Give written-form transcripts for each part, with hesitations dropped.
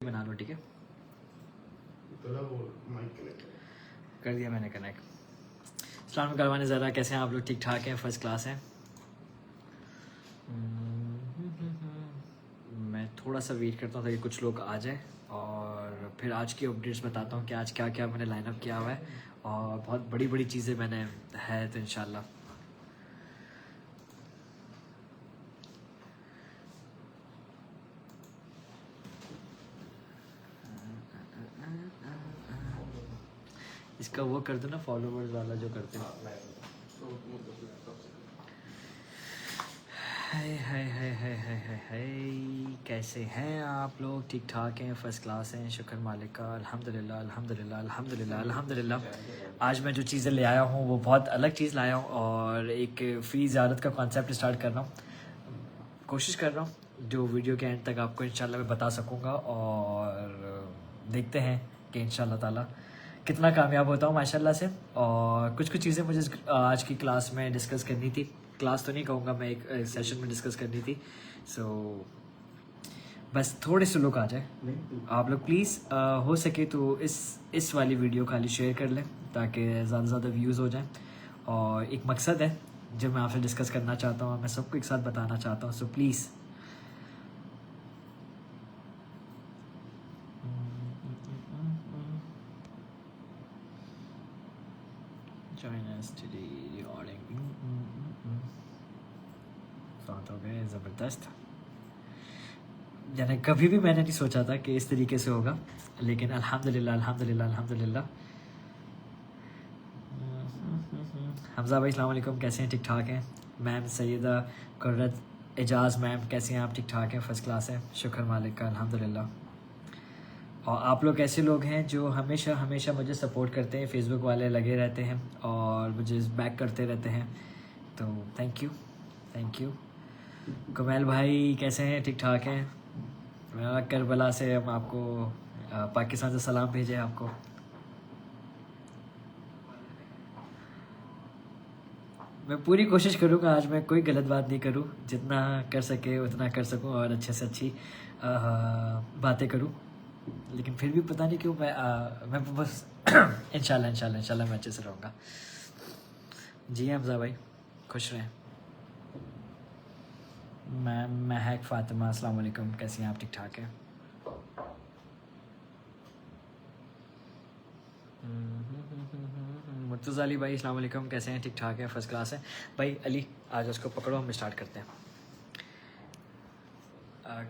बना लो, ठीक है? कर दिया मैंने कनेक्ट। सलाम करवाने ज़रा, कैसे हैं आप लोग? ठीक ठाक हैं, फर्स्ट क्लास हैं। मैं थोड़ा सा वेट करता हूँ ताकि कुछ लोग आ जाएं और फिर आज की अपडेट्स बताता हूँ कि आज क्या क्या मैंने लाइनअप किया हुआ है, और बहुत बड़ी बड़ी चीज़ें मैंने है तो इंशाल्लाह। इसका वो कर दो ना, फॉलोवर्स वाला जो करते हैं। हाय हाय हाय हाय हाय हाय हाय, कैसे हैं आप लोग? ठीक ठाक हैं, फर्स्ट क्लास हैं, शुक्र मालिक का, अल्हम्दुलिल्लाह अल्हम्दुलिल्लाह अल्हम्दुलिल्लाह अल्हम्दुलिल्लाह। आज मैं जो चीज़ें ले आया हूँ वो बहुत अलग चीज़ लाया हूँ और एक फ्री ज़ियारत का कॉन्सेप्ट स्टार्ट कर रहा हूँ। कोशिश कर रहा हूँ जो वीडियो के एंड तक आपको इंशाल्लाह मैं बता सकूँगा, और देखते हैं कि इंशाल्लाह ताला कितना कामयाब होता हूँ माशाल्लाह से। और कुछ कुछ चीज़ें मुझे आज की क्लास में डिस्कस करनी थी, क्लास तो नहीं कहूँगा मैं, एक सेशन में डिस्कस करनी थी। सो बस थोड़े से लोग आ जाए आप लोग प्लीज़, हो सके तो इस वाली वीडियो खाली शेयर कर लें ताकि ज़्यादा से ज़्यादा व्यूज़ हो जाएं। और एक मकसद है जो मैं आपसे डिस्कस करना चाहता हूँ, मैं सबको एक साथ बताना चाहता हूँ। So please join us today recording। साथ हो गए ज़बरदस्त। यानी कभी भी मैंने नहीं सोचा था कि इस तरीके से होगा, लेकिन अल्हम्दुलिल्लाह अल्हम्दुलिल्लाह अल्हम्दुलिल्लाह। हमज़ा भाई अस्सलाम वालेकुम, कैसे हैं? ठीक ठाक हैं। मैम सैयदा कुर्रत एजाज़ मैम, कैसे हैं आप? ठीक ठाक हैं, फर्स्ट क्लास है, शुक्र मालिक का, अल्हम्दुलिल्लाह। और आप लोग ऐसे लोग हैं जो हमेशा हमेशा मुझे सपोर्ट करते हैं, फेसबुक वाले लगे रहते हैं और मुझे बैक करते रहते हैं, तो थैंक यू थैंक यू। कमैल भाई कैसे हैं? ठीक ठाक हैं। करबला से हम आपको पाकिस्तान से सलाम भेजे आपको। मैं पूरी कोशिश करूँगा आज मैं कोई गलत बात नहीं करूँ, जितना कर सके उतना कर सकूँ और अच्छे से अच्छी बातें करूँ, लेकिन फिर भी पता नहीं क्यों मैं बस इंशाल्लाह इंशाल्लाह इंशाल्लाह मैं अच्छे से रहूँगा। जी हमज़ा भाई, खुश रहें। मैम महक फ़ातिमा अस्सलाम वालेकुम, कैसी हैं आप? ठीक ठाक हैं। मुर्तज़ा अली भाई अस्सलाम वालेकुम, कैसे हैं? ठीक ठाक है, फर्स्ट क्लास है। भाई अली आज उसको पकड़ो, हम स्टार्ट करते हैं।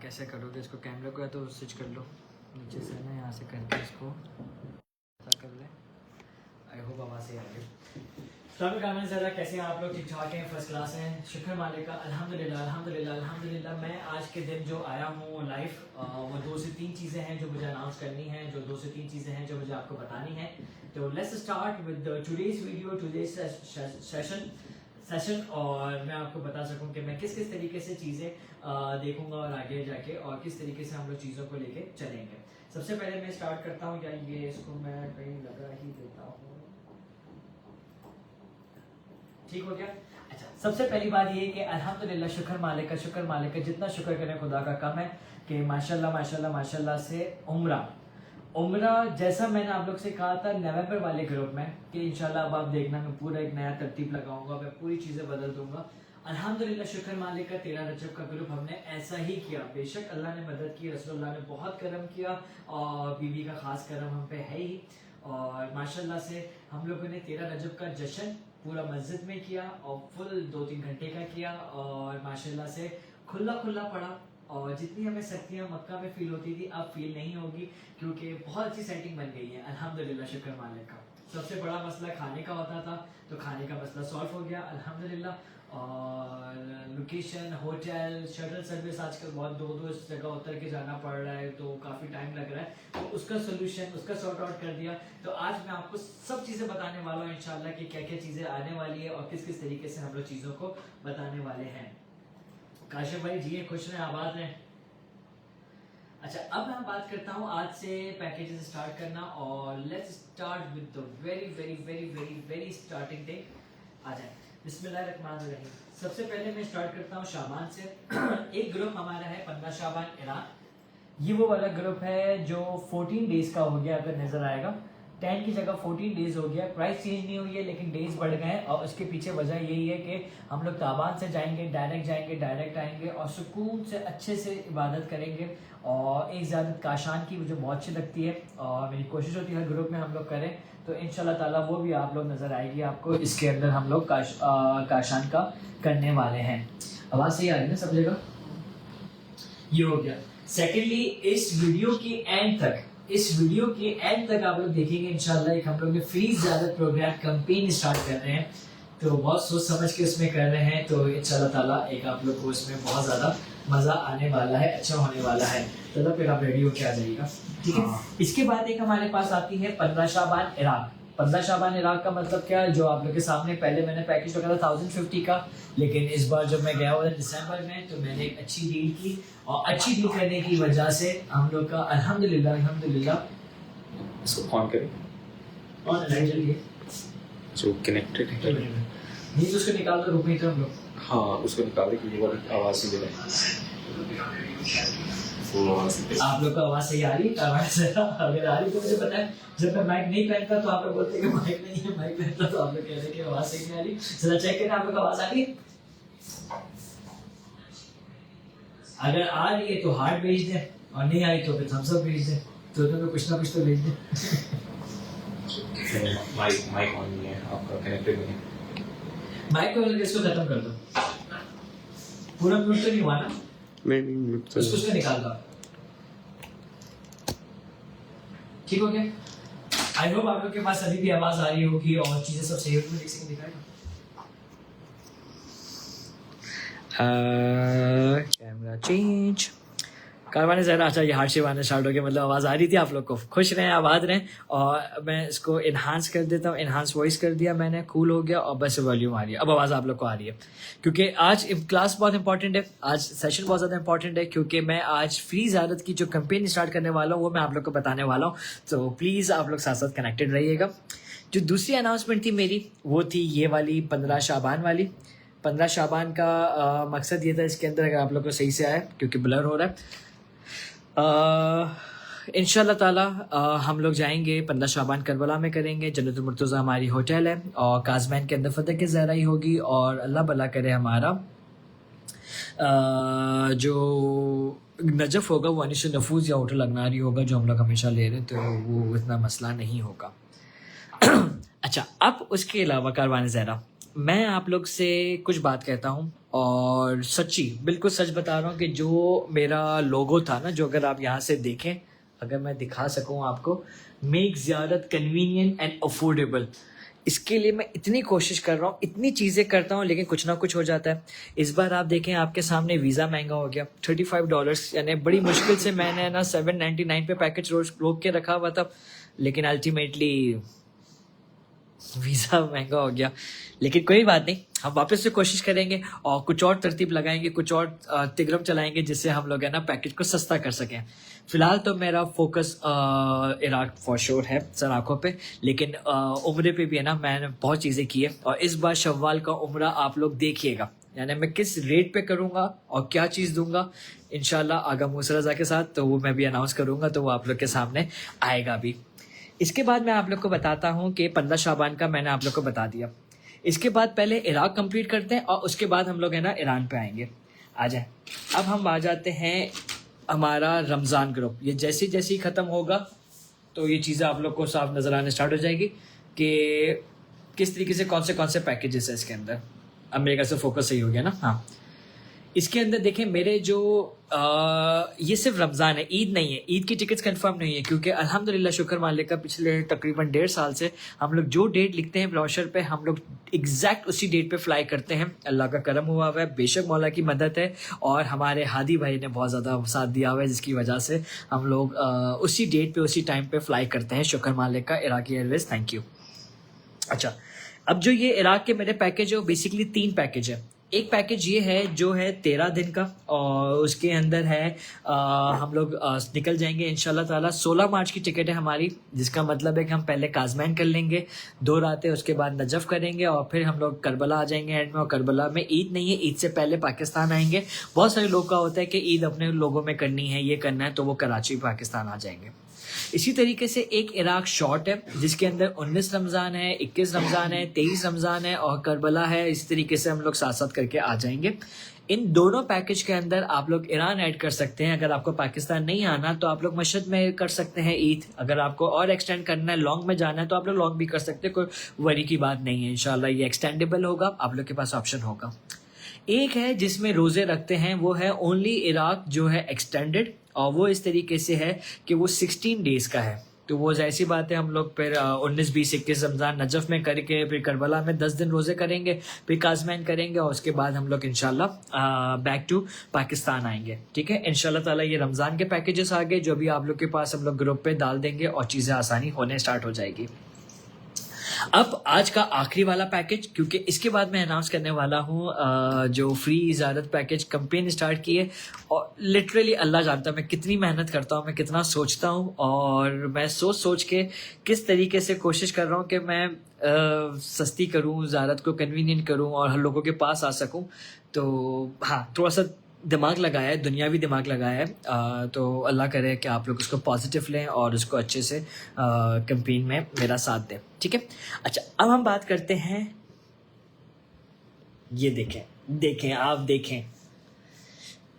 कैसे करोगे इसको? कैमरे को है तो स्विच कर लो नीचे से ना, यहाँ से करके इसको कर ले। आई होप आवाज़ से आ रही है। ज़रा कैसे हैं आप लोग? ठीक ठाक हैं, फर्स्ट क्लास हैं, शुक्र मालिक का, अल्हम्दुलिल्लाह अल्हम्दुलिल्लाह अल्हम्दुलिल्लाह। मैं आज के दिन जो आया हूँ लाइव, वो 2 से 3 चीज़ें हैं जो मुझे अनाउंस करनी है, जो 2 से 3 चीज़ें हैं जो मुझे आपको बतानी है। तो let's start with today's video, today's session, और मैं आपको बता सकूं कि मैं किस किस तरीके से चीज़ें देखूंगा और आगे जाके और किस तरीके से हम लोग चीज़ों को लेके चलेंगे। सबसे पहले मैं स्टार्ट करता हूँ, या ये इसको मैं कहीं लगा ही देता हूँ, ठीक हो गया। अच्छा, सबसे पहली बात ये कि अल्हम्दुलिल्लाह शुक्र मालिक का, जितना शुक्र करें खुदा का कम है कि माशाल्लाह माशाल्लाह माशाल्लाह से उम्रा जैसा मैंने आप लोग से कहा था नवंबर वाले ग्रुप में कि इंशाल्लाह अब आप देखना मैं पूरा एक नया तरतीब लगाऊंगा, मैं पूरी चीज़ें बदल दूंगा। अल्हम्दुलिल्लाह शुक्र मालिक का 13 रजब का ग्रुप हमने ऐसा ही किया। बेशक अल्लाह ने मदद की, रसूलुल्लाह ने बहुत करम किया और बीवी का खास करम हम पे है ही, और माशाल्लाह से हम लोगों ने 13 रजब का जश्न पूरा मस्जिद में किया और फुल 2-3 घंटे का किया, और माशाल्लाह से खुला खुला पड़ा। और जितनी हमें शक्तियाँ मक्का में फील होती थी अब फील नहीं होगी, क्योंकि बहुत अच्छी सेटिंग बन गई है अल्हम्दुलिल्लाह शुक्र मालिक का। सबसे बड़ा मसला खाने का होता था, तो खाने का मसला सॉल्व हो गया अल्हम्दुलिल्लाह। और लोकेशन, होटल, शटल सर्विस आजकल बहुत दो जगह उतर के जाना पड़ रहा है, तो काफ़ी टाइम लग रहा है, तो उसका सोल्यूशन, उसका सॉर्ट आउट कर दिया। तो आज मैं आपको सब चीज़ें बताने वाला हूँ इंशाल्लाह कि क्या क्या चीज़ें आने वाली है और किस किस तरीके से हम लोग चीज़ों को बताने वाले हैं। काशिफ भाई जी खुश रहें, आबाद रहें। अच्छा, अब मैं बात करता हूँ आज से पैकेजेस स्टार्ट करना, और let's start with the very very very very very starting day. आ जाए, बिस्मिल्लाहिर्रहमानिर्रहीम। सबसे पहले मैं स्टार्ट करता हूँ शाबान से। एक ग्रुप हमारा है 15 शाबान ईरान, ये वो वाला ग्रुप है जो 14 डेज का हो गया, अगर नजर आएगा 10 की जगह 14 डेज हो गया। प्राइस चेंज नहीं हुई है लेकिन डेज बढ़ गए हैं, और उसके पीछे वजह यही है कि हम लोग ताबान से जाएंगे, डायरेक्ट आएंगे और सुकून से अच्छे से इबादत करेंगे। और एक ज़्यादत काशान की मुझे बहुत अच्छी लगती है और मेरी कोशिश होती है हर ग्रुप में हम लोग करें, तो इंशाल्लाह ताला वो भी आप लोग नज़र आएगी आपको। इसके अंदर हम लोग काशान का करने वाले हैं। आवाज़ सही आ रही है ना सब जगह? ये हो गया। सेकेंडली इस वीडियो के एंड तक आप लोग देखेंगे इंशाल्लाह, एक हम लोग ने फ्री ज़्यादा प्रोग्राम कैंपेन स्टार्ट कर रहे हैं, तो बहुत सोच समझ के उसमें कर रहे हैं, तो इंशाल्लाह ताला एक आप लोग को उसमें बहुत ज़्यादा मज़ा आने वाला है, अच्छा होने वाला है। तो फिर आप रेडी होके आ जाइएगा, ठीक है। इसके बाद एक हमारे पास आती है 15 शाबान इराक। 15 शाबान इराक का मतलब क्या है, जो आप लोग के सामने पहले मैंने पैकेज रखा था 1050 का, लेकिन इस बार जब मैं गया हुआ था दिसंबर में तो मैंने एक अच्छी डील की, और अच्छी डील करने की वजह से हम लोग का अल्हम्दुलिल्लाह इसको ऑन करें, और जल्दी जो कनेक्टेड है नहीं तो उसको निकाल दो, रुक नहीं तो हम लोग। हाँ उसको निकाल दे कि ये वाली आवाज़ नहीं दे रहा आप लोग को आवाज़ सही आ रही है? अगर आ रही तो मुझे पता है, जब मैं माइक नहीं पहनता तो आप लोग बोलते हैं कि माइक नहीं है, माइक पहनता तो आप लोग कह रहे हैं कि आवाज़ सही नहीं आ रही। जरा चेक करें आप लोग को आवाज़ आ रही है। अगर आ रही है तो हार्ट भेज दें, और नहीं आई तो फिर थम्स अप भेज दें, तो कुछ ना कुछ तो भेज दें। माइक ऑन नहीं है आपका, कनेक्टेड नहीं है। माइक को इसको खत्म कर दो, पूरा म्यूट तो नहीं हुआ ना? नहीं उसको निकाल दो, ठीक हो गया। आई होप आप लोग के पास अभी भी आवाज आ रही होगी और चीजें सब सही होगी। देख सकें दिखाएगा कैमरा चेंज, कारवाने ज़रा अच्छा ये हार्ड शेप आने स्टार्ट हो गया, मतलब आवाज़ आ रही थी आप लोग को। खुश रहें, आबाद रहें। और मैं इसको इन्हांस कर देता हूँ, इन्हांस वॉइस कर दिया मैंने, कूल हो गया और बस वॉल्यूम आ रही है। अब आवाज़ आप लोग को आ रही है, क्योंकि आज क्लास बहुत इंपॉर्टेंट है, आज सेशन बहुत ज़्यादा इंपॉर्टेंट है, क्योंकि मैं आज फ्री ज़्यादत की जो कैंपेन स्टार्ट करने वाला हूँ वो मैं आप लोग को बताने वाला हूँ। तो प्लीज़ आप लोग साथ साथ कनेक्टेड रहिएगा। जो दूसरी अनाउंसमेंट थी मेरी वो थी ये वाली 15 शाबान वाली। 15 शाबान का मकसद ये था, इसके अंदर अगर आप लोग को सही से आया क्योंकि ब्लर हो रहा है, इंशाल्लाह ताला हम लोग जाएंगे 15 शाबान करबला में करेंगे। जन्नतुल मुर्तज़ा हमारी होटल है और काज़मैन के अंदर फ़तह की ज़हरा ही होगी, और अल्लाह भला करे हमारा जो नजफ़ होगा वो अनिश नफूज़ या होटल अगनारी होगा, जो हम लोग हमेशा ले रहे हैं, तो वो इतना मसला नहीं होगा। अच्छा, अब उसके अलावा कारवान ज़हरा मैं आप लोग से कुछ बात कहता हूँ, और सच्ची बिल्कुल सच बता रहा हूँ कि जो मेरा लोगो था ना, जो अगर आप यहाँ से देखें, अगर मैं दिखा सकूँ आपको, मेक ज़ियारत कन्वीनियंट एंड अफोर्डेबल, इसके लिए मैं इतनी कोशिश कर रहा हूँ, इतनी चीज़ें करता हूँ, लेकिन कुछ ना कुछ हो जाता है। इस बार आप देखें आपके सामने वीज़ा महंगा हो गया, $35, यानी बड़ी मुश्किल से मैंने ना $799 पे पैकेज रोक के रखा हुआ था, लेकिन अल्टीमेटली वीज़ा महंगा हो गया। लेकिन कोई बात नहीं, हम वापस से कोशिश करेंगे और कुछ और तरतीब लगाएंगे, कुछ और तिगरम चलाएंगे, जिससे हम लोग है ना पैकेज को सस्ता कर सकें। फ़िलहाल तो मेरा फोकस इराक फॉर श्योर है सर आँखों पे, लेकिन उम्रे पे भी है ना मैंने बहुत चीज़ें की है, और इस बार शव्वाल का उम्रा आप लोग देखिएगा, यानी मैं किस रेट पे करूँगा और क्या चीज़ दूंगा इंशाल्लाह आगा मूसा रज़ा के साथ, तो वो मैं भी अनाउंस करूँगा, तो वो आप लोग के सामने आएगा भी। इसके बाद मैं आप लोग को बताता हूँ कि 15 शाबान का मैंने आप लोग को बता दिया। इसके बाद पहले इराक कंप्लीट करते हैं और उसके बाद हम लोग है ना ईरान पे आएंगे। आ जाए, अब हम आ जाते हैं हमारा रमज़ान ग्रुप। ये जैसे जैसे ही ख़त्म होगा तो ये चीज़ें आप लोग को साफ नज़र आने स्टार्ट हो जाएगी कि किस तरीके से कौन से पैकेजेस है इसके अंदर। अब मेरे से फोकस सही हो गया ना? हाँ, इसके अंदर देखें मेरे जो ये सिर्फ रमज़ान है, ईद नहीं है। ईद की टिकट्स कंफर्म नहीं है, क्योंकि अल्हम्दुलिल्लाह शुक्र मालिक का पिछले तकरीबन 1.5 साल से हम लोग जो डेट लिखते हैं ब्रोशर पे, हम लोग एग्जैक्ट उसी डेट पे फ्लाई करते हैं। अल्लाह का करम हुआ हुआ है, बेशक मौला की मदद है, और हमारे हादी भाई ने बहुत ज़्यादा साथ दिया हुआ है, जिसकी वजह से हम लोग उसी डेट पे उसी टाइम पे फ्लाई करते हैं। शुक्र मालिक का, इराकी एयरवेज, थैंक यू। अच्छा, अब जो ये इराक के मेरे पैकेज है वो बेसिकली 3 पैकेज है। एक पैकेज ये है जो है 13 दिन का, और उसके अंदर है हम लोग निकल जाएंगे इंशाल्लाह ताला। 16 मार्च की टिकट है हमारी, जिसका मतलब है कि हम पहले काजमैन कर लेंगे 2 रातें, उसके बाद नजफ करेंगे और फिर हम लोग करबला आ जाएंगे एंड में। और करबला में ईद नहीं है, ईद से पहले पाकिस्तान आएंगे। बहुत सारे लोग का होता है कि ईद अपने लोगों में करनी है, ये करना है, तो वो कराची पाकिस्तान आ जाएंगे। इसी तरीके से एक इराक शॉर्ट है जिसके अंदर 19 रमज़ान है, 21 रमज़ान है, 23 रमज़ान है और करबला है। इस तरीके से हम लोग साथ साथ करके आ जाएंगे। इन दोनों पैकेज के अंदर आप लोग ईरान ऐड कर सकते हैं। अगर आपको पाकिस्तान नहीं आना तो आप लोग मशहद में कर सकते हैं ईद। अगर आपको और एक्सटेंड करना है, लॉन्ग में जाना है, तो आप लोग लॉन्ग भी कर सकते हैं, कोई वरी की बात नहीं है। इंशाल्लाह ये एक्सटेंडेबल होगा, आप लोग के पास ऑप्शन होगा। एक है जिसमें रोज़े रखते हैं, वो है ओनली इराक जो है एक्सटेंडेड, और वो इस तरीके से है कि वो 16 डेज़ का है। तो वो ऐसी बात है, हम लोग फिर 19, 20, 21 रमज़ान नजफ़ में करके फिर करबला में 10 दिन रोज़े करेंगे, फिर काजमैन करेंगे और उसके बाद हम लोग इंशाल्लाह बैक टू पाकिस्तान आएंगे। ठीक है, इंशाल्लाह ताला ये रमज़ान के पैकेजेस आ गए जो भी आप लोग के पास हम लोग ग्रुप पे डाल देंगे और चीज़ें आसानी होने स्टार्ट हो जाएगी। अब आज का आखिरी वाला पैकेज, क्योंकि इसके बाद मैं अनाउंस करने वाला हूँ जो फ्री इजाज़त पैकेज कंपेन स्टार्ट की है। और लिटरली अल्लाह जानता है मैं कितनी मेहनत करता हूँ, मैं कितना सोचता हूँ, और मैं सोच के किस तरीके से कोशिश कर रहा हूँ कि मैं सस्ती करूँ, ज़ारत को कन्वीनियंट करूँ और हर लोगों के पास आ सकूँ। तो हाँ, थोड़ा सा दिमाग लगाया है, दुनियावी दिमाग लगाया है। तो अल्लाह करे कि आप लोग उसको पॉजिटिव लें और उसको अच्छे से कैंपेन में मेरा साथ दें। ठीक है, अच्छा अब हम बात करते हैं, ये देखें आप देखें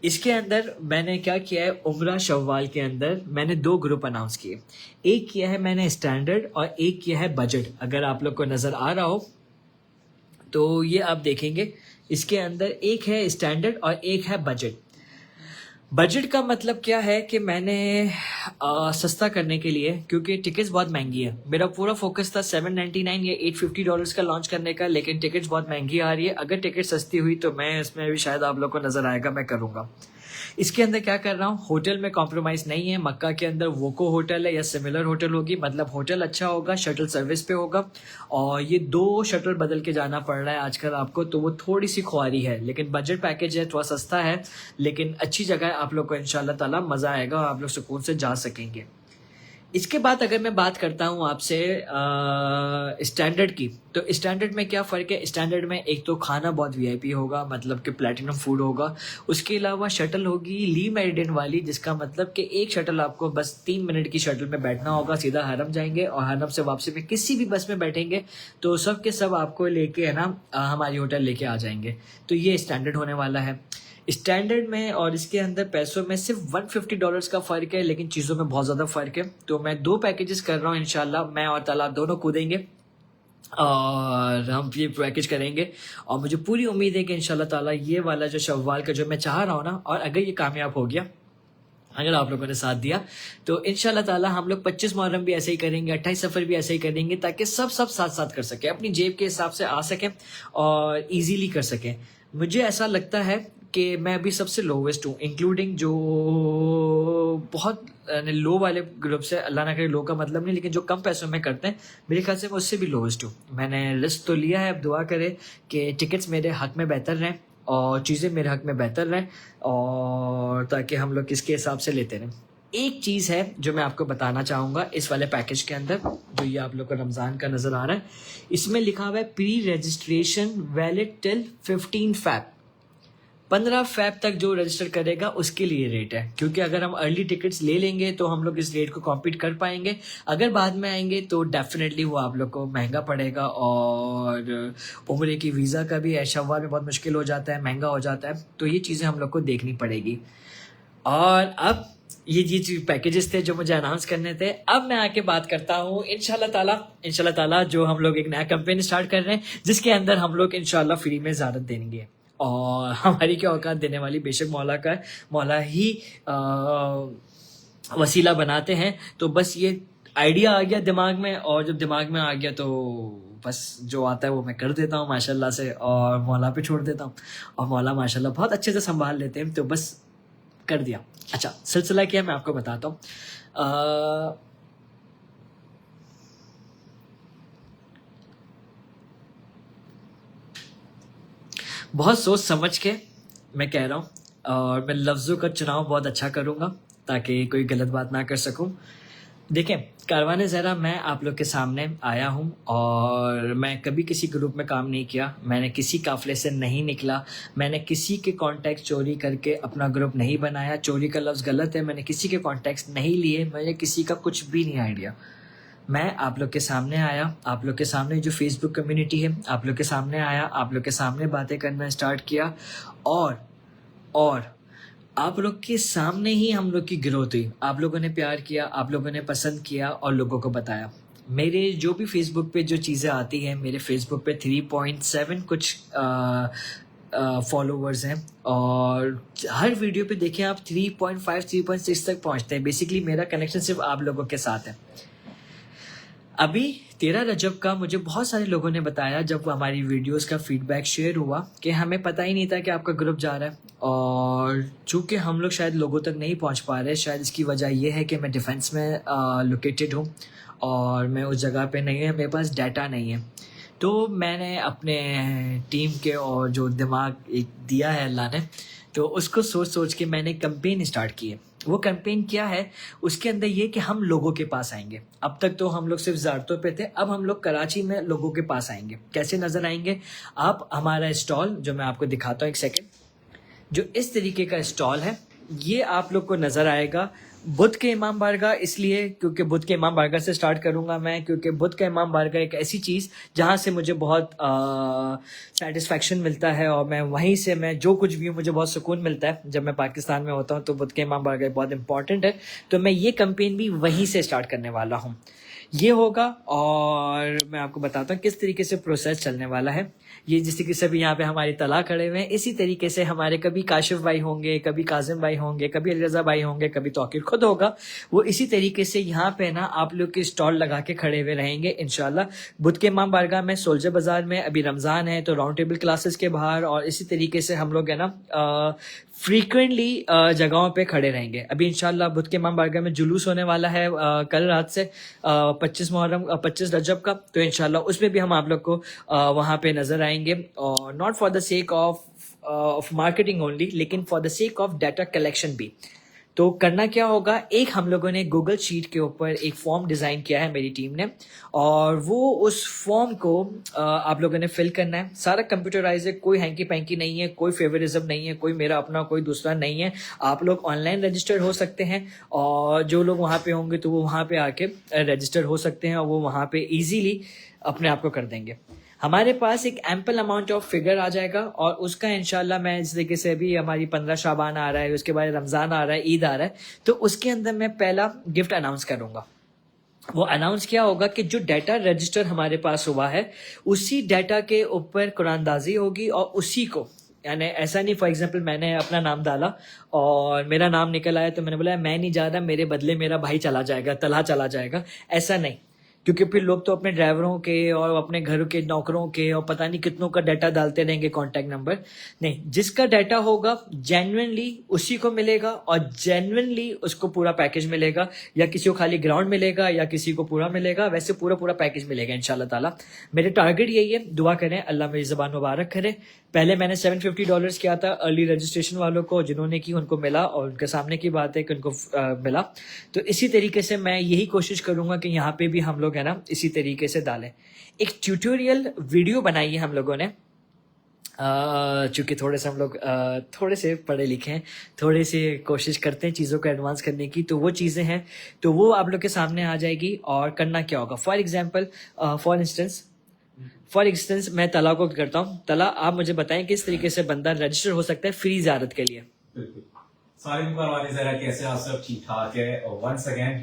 इसके अंदर मैंने क्या किया है। उम्रा शव्वाल के अंदर मैंने 2 ग्रुप अनाउंस किए। एक किया है मैंने स्टैंडर्ड और एक किया है बजट। अगर आप लोग को नज़र आ रहा हो तो ये आप देखेंगे, इसके अंदर एक है स्टैंडर्ड और एक है बजट। बजट का मतलब क्या है कि मैंने सस्ता करने के लिए, क्योंकि टिकट्स बहुत महंगी है, मेरा पूरा फोकस था $799 या $850 का लॉन्च करने का, लेकिन टिकट्स बहुत महंगी आ रही है। अगर टिकट सस्ती हुई तो मैं इसमें भी शायद आप लोग को नज़र आएगा, मैं करूँगा। इसके अंदर क्या कर रहा हूँ, होटल में कॉम्प्रोमाइज़ नहीं है। मक्का के अंदर वोको होटल है या सिमिलर होटल होगी, मतलब होटल अच्छा होगा, शटल सर्विस पे होगा। और ये 2 शटल बदल के जाना पड़ रहा है आजकल आपको, तो वो थोड़ी सी ख्वारी है। लेकिन बजट पैकेज है, थोड़ा सस्ता है, लेकिन अच्छी जगह है। आप लोग को इंशाल्लाह ताला मज़ा आएगा और आप लोग सुकून से जा सकेंगे। इसके बाद अगर मैं बात करता हूँ आपसे स्टैंडर्ड की, तो स्टैंडर्ड में क्या फ़र्क है। स्टैंडर्ड में एक तो खाना बहुत वीआईपी होगा, मतलब कि प्लेटिनम फूड होगा। उसके अलावा शटल होगी ली मेरिडियन वाली, जिसका मतलब कि एक शटल आपको बस 3 मिनट की शटल में बैठना होगा, सीधा हरम जाएंगे और हरम से वापसी में किसी भी बस में बैठेंगे तो सब के सब आपको लेके है ना हमारी होटल लेके आ जाएंगे। तो ये स्टैंडर्ड होने वाला है। स्टैंडर्ड में और इसके अंदर पैसों में सिर्फ $150 का फ़र्क है, लेकिन चीज़ों में बहुत ज़्यादा फ़र्क है। तो मैं 2 पैकेजेस कर रहा हूँ, इंशाल्लाह मैं और ताला दोनों कूदेंगे और हम ये पैकेज करेंगे। और मुझे पूरी उम्मीद है कि इंशाल्लाह ताला ये वाला जो शव्वाल का जो मैं चाह रहा हूँ ना, और अगर ये कामयाब हो गया, अगर आप लोगों ने साथ दिया, तो इंशाल्लाह ताला हम लोग 25 मुहर्रम भी ऐसे ही करेंगे, 28 सफ़र भी ऐसे ही करेंगे, ताकि सब साथ साथ कर सकें, अपनी जेब के हिसाब से आ सकें और इजीली कर सकें। मुझे ऐसा लगता है कि मैं अभी सबसे लोवेस्ट हूँ, इंक्लूडिंग जो बहुत लो वाले ग्रुप से, अल्लाह ना करे लो का मतलब नहीं, लेकिन जो कम पैसों में करते हैं, मेरे ख्याल से मैं उससे भी लोवेस्ट हूँ। मैंने रिस्क तो लिया है, अब दुआ करें कि टिकट्स मेरे हक में बेहतर रहें और चीज़ें मेरे हक में बेहतर रहें, और ताकि हम लोग किसके हिसाब से लेते रहें। एक चीज़ है जो मैं आपको बताना चाहूँगा इस वाले पैकेज के अंदर, जो ये आप लोग को रमज़ान का नज़र आ रहा है, इसमें लिखा हुआ है pre registration valid till 15 fab. 15 fab तक जो रजिस्टर करेगा उसके लिए रेट है, क्योंकि अगर हम अर्ली टिकट्स ले लेंगे तो हम लोग इस रेट को कॉम्पीट कर पाएंगे। अगर बाद में आएंगे तो डेफिनेटली वो आप लोग को महंगा पड़ेगा, और उम्रे की वीज़ा का भी शव्वाल में बहुत मुश्किल हो जाता है, महंगा हो जाता है। तो ये चीज़ें हम लोग को देखनी पड़ेगी। और अब ये पैकेजेस थे जो मुझे अनाउंस करने थे। अब मैं आके बात करता हूँ इंशाल्लाह ताला जो हम लोग एक नया कैंपेन स्टार्ट कर रहे हैं, जिसके अंदर हम लोग इंशाल्लाह फ्री में ज़ियारत देंगे। और हमारी क्या औकात देने वाली, बेशक मौला का है, मौला ही वसीला बनाते हैं। तो बस ये आइडिया आ गया दिमाग में, और जब दिमाग में आ गया तो बस जो आता है वो मैं कर देता हूँ माशाल्लाह से, और मौला पे छोड़ देता हूँ, और मौला माशाल्लाह बहुत अच्छे से संभाल लेते हैं, तो बस कर दिया। अच्छा, सिलसिला क्या है मैं आपको बताता हूँ। बहुत सोच समझ के मैं कह रहा हूँ, और मैं लफ्ज़ों का चुनाव बहुत अच्छा करूँगा ताकि कोई गलत बात ना कर सकूँ। देखें, कारवान ज़हरा मैं आप लोग के सामने आया हूँ और मैं कभी किसी ग्रुप में काम नहीं किया, मैंने किसी काफ़िले से नहीं निकला, मैंने किसी के कॉन्टैक्ट चोरी करके अपना ग्रुप नहीं बनाया। चोरी का लफ्ज़ गलत है, मैंने किसी के कॉन्टैक्ट्स नहीं लिए, मुझे किसी का कुछ भी नहीं आइडिया। मैं आप लोग के सामने आया, आप लोग के सामने जो फेसबुक कम्युनिटी है, आप लोग के सामने आया, आप लोग के सामने बातें करना स्टार्ट किया और आप लोग के सामने ही हम लोग की ग्रोथ हुई। आप लोगों ने प्यार किया, आप लोगों ने पसंद किया और लोगों को बताया। मेरे जो भी फेसबुक पे जो चीज़ें आती हैं, मेरे फेसबुक पे 3.7 कुछ फॉलोवर्स हैं और हर वीडियो पे देखें आप 3.5 3.6 तक पहुंचते हैं। बेसिकली मेरा कनेक्शन सिर्फ आप लोगों के साथ है। अभी 13 रजब का मुझे बहुत सारे लोगों ने बताया, जब हमारी वीडियोस का फीडबैक शेयर हुआ, कि हमें पता ही नहीं था कि आपका ग्रुप जा रहा है, और चूँकि हम लोग शायद लोगों तक नहीं पहुंच पा रहे, शायद इसकी वजह यह है कि मैं डिफेंस में लोकेटेड हूँ और मैं उस जगह पे नहीं है, मेरे पास डाटा नहीं है। तो मैंने अपने टीम के और जो दिमाग एक दिया है अल्लाह ने, तो उसको सोच सोच के मैंने कैंपेन स्टार्ट की है। वो कैंपेन क्या है, उसके अंदर ये कि हम लोगों के पास आएंगे। अब तक तो हम लोग सिर्फ ज़ारतों पे थे, अब हम लोग कराची में लोगों के पास आएंगे। कैसे नज़र आएंगे आप? हमारा स्टॉल जो मैं आपको दिखाता हूँ, एक सेकेंड, जो इस तरीके का स्टॉल है, ये आप लोग को नज़र आएगा बुध के इमाम बारगाह। इसलिए क्योंकि बुध के इमाम बारगाह से स्टार्ट करूंगा मैं, क्योंकि बुध का इमाम बारगाह एक ऐसी चीज़ जहाँ से मुझे बहुत सेटिस्फैक्शन मिलता है, और मैं वहीं से मैं जो कुछ भी हूँ मुझे बहुत सुकून मिलता है। जब मैं पाकिस्तान में होता हूँ तो बुध के इमाम बारगाह बहुत इंपॉर्टेंट है, तो मैं ये कैंपेन भी वहीं से स्टार्ट करने वाला हूँ। ये होगा और मैं आपको बताता हूँ किस तरीके से प्रोसेस चलने वाला है। ये जिस तरीके से भी यहाँ पे हमारी तला खड़े हुए हैं, इसी तरीके से हमारे कभी काशिफ भाई होंगे, कभी काजिम भाई होंगे, कभी अली रज़ा भाई होंगे, कभी तौकीर खुद होगा। वो इसी तरीके से यहाँ पे ना आप लोग के स्टॉल लगा के खड़े हुए रहेंगे इंशाल्लाह। बुध के इमाम बारगाह में, सोल्जर बाजार में, अभी रमज़ान है तो राउंड टेबल क्लासेस के बाहर, और इसी तरीके से हम लोग है ना फ्रीक्वेंटली जगहों पे खड़े रहेंगे। अभी इंशाल्लाह बुध के इमाम बारगाह में जुलूस होने वाला है कल रात से 25 रजब का, तो इंशाल्लाह उसमें भी हम आप लोग को वहाँ पे नजर आएंगे, और not for the sake of marketing only, लेकिन for the sake of data collection भी। तो करना क्या होगा, एक हम लोगों ने गूगल शीट के ऊपर एक फॉर्म डिज़ाइन किया है मेरी टीम ने, और वो उस फॉर्म को आप लोगों ने फिल करना है। सारा कंप्यूटराइज है, कोई हैंकी पैंकी नहीं है, कोई फेवरिज्म नहीं है, कोई मेरा अपना कोई दूसरा नहीं है। आप लोग ऑनलाइन रजिस्टर हो सकते हैं, और जो लोग वहाँ पे होंगे तो वो वहाँ पे आके रजिस्टर हो सकते हैं, और वो वहाँ पे ईजीली अपने आप को कर देंगे। हमारे पास एक एम्पल अमाउंट ऑफ फिगर आ जाएगा, और उसका इंशाल्लाह मैं इस तरीके से, अभी हमारी 15 शाबान आ रहा है, उसके बाद रमज़ान आ रहा है, ईद आ रहा है, तो उसके अंदर मैं पहला गिफ्ट अनाउंस करूंगा। वो अनाउंस क्या होगा कि जो डाटा रजिस्टर हमारे पास हुआ है, उसी डाटा के ऊपर कुरानदाजी होगी, और उसी को, यानी ऐसा नहीं फॉर एग्जांपल मैंने अपना नाम डाला और मेरा नाम निकल आया तो मैंने बोला मैं नहीं जा रहा, मेरे बदले मेरा भाई चला जाएगा, तलहा चला जाएगा, ऐसा नहीं। क्योंकि फिर लोग तो अपने ड्राइवरों के और अपने घरों के नौकरों के और पता नहीं कितनों का डाटा डालते रहेंगे, कॉन्टैक्ट नंबर नहीं। जिसका डाटा होगा जेन्युइनली उसी को मिलेगा, और जेन्युइनली उसको पूरा पैकेज मिलेगा, या किसी को खाली ग्राउंड मिलेगा या किसी को पूरा मिलेगा, वैसे पूरा पैकेज मिलेगा इंशाल्लाह ताला। मेरे टारगेट यही है, दुआ करें अल्लाह मेरी ज़बान मुबारक करे। पहले मैंने $750 किया था अर्ली रजिस्ट्रेशन वालों को, जिन्होंने की उनको मिला, और उनके सामने की बात है कि उनको मिला। तो इसी तरीके से मैं यही कोशिश करूंगा कि यहाँ पे भी हम लोग है ना इसी तरीके से डालें। एक ट्यूटोरियल वीडियो बनाई है हम लोगों ने, चूँकि थोड़े से हम लोग थोड़े से पढ़े लिखे हैं, थोड़े से कोशिश करते हैं चीज़ों को एडवांस करने की, तो वो चीज़ें हैं, तो वो आप लोग के सामने आ जाएगी। और करना क्या होगा, फॉर इंस्टेंस मैं तला को करता हूँ। तला, आप मुझे बताएं किस तरीके से बंदा रजिस्टर हो सकता है फ्री ज़ियारत के लिए। बिल्कुल। सारे कारवान ज़हरा कैसे आप सब ठीक ठाक है, और once again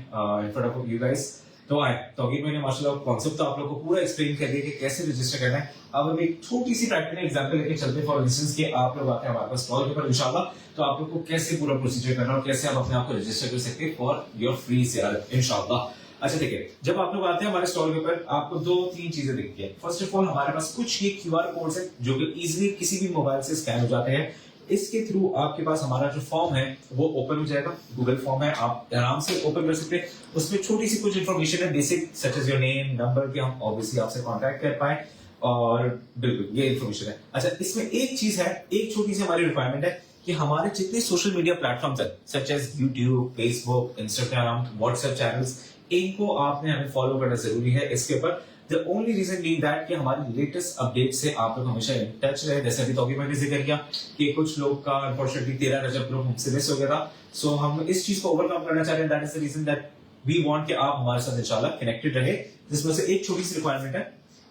in front of you guys, तो आए तौकीर मैंने माशाल्लाह कॉन्सेप्ट तो आप लोगों को पूरा एक्सप्लेन कर दिया कि कैसे रजिस्टर करना है। अब हम एक छोटी सी प्रैक्टिकल एग्जांपल लेके चलते हैं। फॉर इंस्टेंस कि आप लोग आते हैं हमारे पास स्टॉल के ऊपर इंशाल्लाह, तो आप लोग को कैसे पूरा प्रोसीजर करना और कैसे आप अपने आप को रजिस्टर कर सकते हैं फॉर योर फ्री ज़ियारत इंशाल्लाह। अच्छा देखिए, जब आप लोग आते हैं हमारे स्टॉल के ऊपर, आपको 2-3 चीजें दिखती है। फर्स्ट ऑफ ऑल हमारे पास कुछ ही QR कोड्स है जो कि इजीली किसी भी मोबाइल से स्कैन हो जाते हैं। इसके थ्रू आपके पास हमारा जो फॉर्म है वो ओपन हो जाएगा। गूगल फॉर्म है, आप आराम से ओपन कर सकते हैं। उसमें छोटी सी कुछ इन्फॉर्मेशन है basic, such as your name, number, कि हम ऑब्वियसली आपसे कांटेक्ट कर पाए। और बिल्कुल ये इन्फॉर्मेशन है। अच्छा, इसमें एक चीज है, एक छोटी सी हमारी रिक्वायरमेंट है कि हमारे जितने सोशल मीडिया प्लेटफॉर्म्स है such as YouTube, Facebook, Instagram, WhatsApp channels, इनको आपने हमें फॉलो करना जरूरी है इसके ऊपर। The only reason being that कि हमारी लेटेस्ट अपडेट से आप लोग हमेशा इन टच रहे। जैसे अभी तो मैंने जिक्र किया कि कुछ लोग का अनफॉर्चुनेटली 13 रजब ग्रुप हमसे मिस हो गया था, सो हम इस चीज को ओवरकम करना चाह रहे हैं। That is the reason that we want कि आप हमारे साथ इंशाल्लाह कनेक्टेड रहे। जिसमें से एक छोटी सी रिक्वायरमेंट है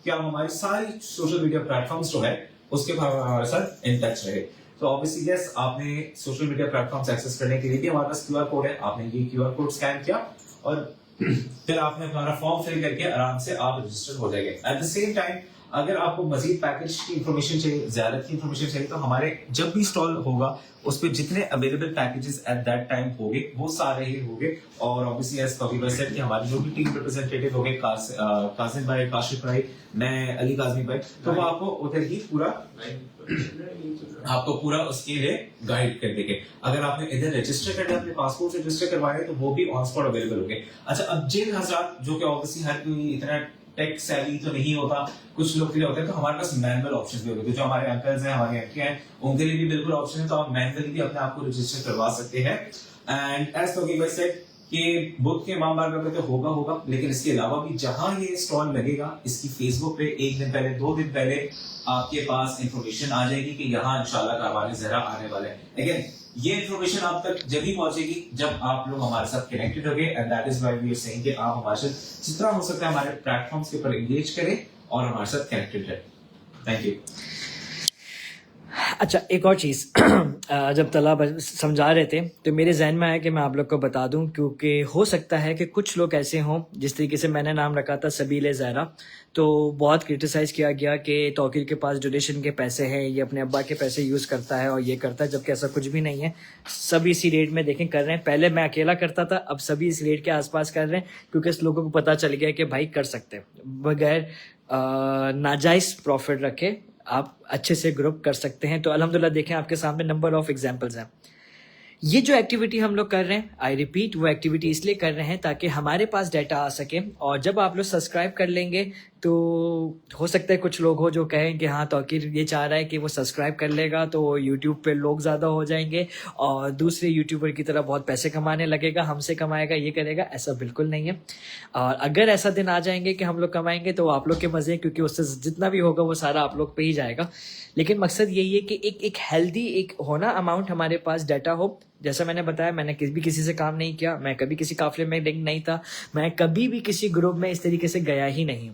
कि आप हमारी सारी सोशल मीडिया प्लेटफॉर्म्स जो है उसके हमारे साथ इन टच रहे। तो ऑब्वियसली यस, आपने सोशल मीडिया प्लेटफॉर्म्स एक्सेस करने के लिए भी हमारे पास क्यूआर कोड है। आपने ये क्यूआर कोड स्कैन किया और फिर आपने हमारा फॉर्म फिल करके आराम से आप रजिस्टर हो जाएंगे। एट द सेम टाइम अगर आपको मजीद पैकेज की इंफॉर्मेशन चाहिए, ज़्यादा की इंफॉर्मेशन चाहिए, तो हमारे जब भी स्टॉल होगा उस पर जितने available packages at that time होंगे वो सारे ही होंगे। और ऑब्वियसली एज कभी वैसे कि हमारे जो भी टीम रिप्रेजेंटेटिव होंगे, कासिम भाई, काशिफ भाई, मैं, अली काजमी भाई, तो वो आपको उधर ही पूरा आपको पूरा उसके लिए गाइड कर देंगे। अगर आपने इधर रजिस्टर करना है, अपने पासपोर्ट रजिस्टर करवाए तो वो भी ऑन स्पॉट अवेलेबल होंगे। अच्छा, अब जिन हजरात जो कि ऑब्वियसली हर कोई इतना टेक सेवी तो नहीं होता, कुछ लोग के लिए होता है, तो हमारे पास मैनुअल ऑप्शन भी होते हैं। जो हमारे अंकल्स हैं, हमारी आंटियां हैं, उनके लिए भी बिल्कुल ऑप्शन है, तो आप मैनुअली भी अपने आप को रजिस्टर करवा सकते हैं। एंड एज तौकीर भाई सेड कि बुक के इमाम बारगाह पे तो होगा, लेकिन इसके अलावा भी जहां ये स्टॉल लगेगा इसकी फेसबुक पे एक दिन पहले, 2 दिन पहले आपके पास इंफॉर्मेशन आ जाएगी कि यहाँ इंशाल्लाह कारवान ज़हरा आने वाले हैं। अगेन ये इंफॉर्मेशन आप तक जब ही पहुंचेगी जब आप लोग हमारे साथ कनेक्टेड होंगे। And that is why we are saying कि आप हमारे साथ जितना हो सकता है हमारे प्लेटफॉर्म्स के ऊपर एंगेज करें और हमारे साथ कनेक्टेड रहे। Thank you. अच्छा, एक और चीज़ जब तलब समझा रहे थे तो मेरे जहन में आया कि मैं आप लोग को बता दूं, क्योंकि हो सकता है कि कुछ लोग ऐसे हों, जिस तरीके से मैंने नाम रखा था सबील ज़हरा, तो बहुत क्रिटिसाइज़ किया गया कि तौकीर के पास डोनेशन के पैसे हैं, ये अपने अब्बा के पैसे यूज़ करता है और ये करता है, जबकि ऐसा कुछ भी नहीं है। सभी इसी रेट में देखें कर रहे हैं। पहले मैं अकेला करता था, अब सभी इस रेट के आसपास कर रहे हैं, क्योंकि इस लोगों को पता चल गया कि भाई कर सकते हैं बगैर नाजायज़ प्रॉफिट रखे, आप अच्छे से ग्रुप कर सकते हैं। तो अल्हम्दुलिल्लाह देखें आपके सामने नंबर ऑफ एग्जांपल्स हैं। ये जो एक्टिविटी हम लोग कर रहे हैं, आई रिपीट, वो एक्टिविटी इसलिए कर रहे हैं ताकि हमारे पास डाटा आ सके। और जब आप लोग सब्सक्राइब कर लेंगे तो हो सकता है कुछ लोग हो जो कहें कि हाँ तौकीर ये चाह रहा है कि वो सब्सक्राइब कर लेगा तो यूट्यूब पे लोग ज़्यादा हो जाएंगे और दूसरे यूट्यूबर की तरह बहुत पैसे कमाने लगेगा, हमसे कमाएगा, ये करेगा। ऐसा बिल्कुल नहीं है। और अगर ऐसा दिन आ जाएंगे कि हम लोग कमाएंगे तो आप लोग के मज़े, क्योंकि उससे जितना भी होगा वो सारा आप लोग पे ही जाएगा। लेकिन मकसद यही है कि एक हेल्दी एक होना अमाउंट हमारे पास डाटा हो। जैसा मैंने बताया, मैंने किसी से काम नहीं किया, मैं कभी किसी काफिले में नहीं था, मैं कभी भी किसी ग्रुप में इस तरीके से गया ही नहीं।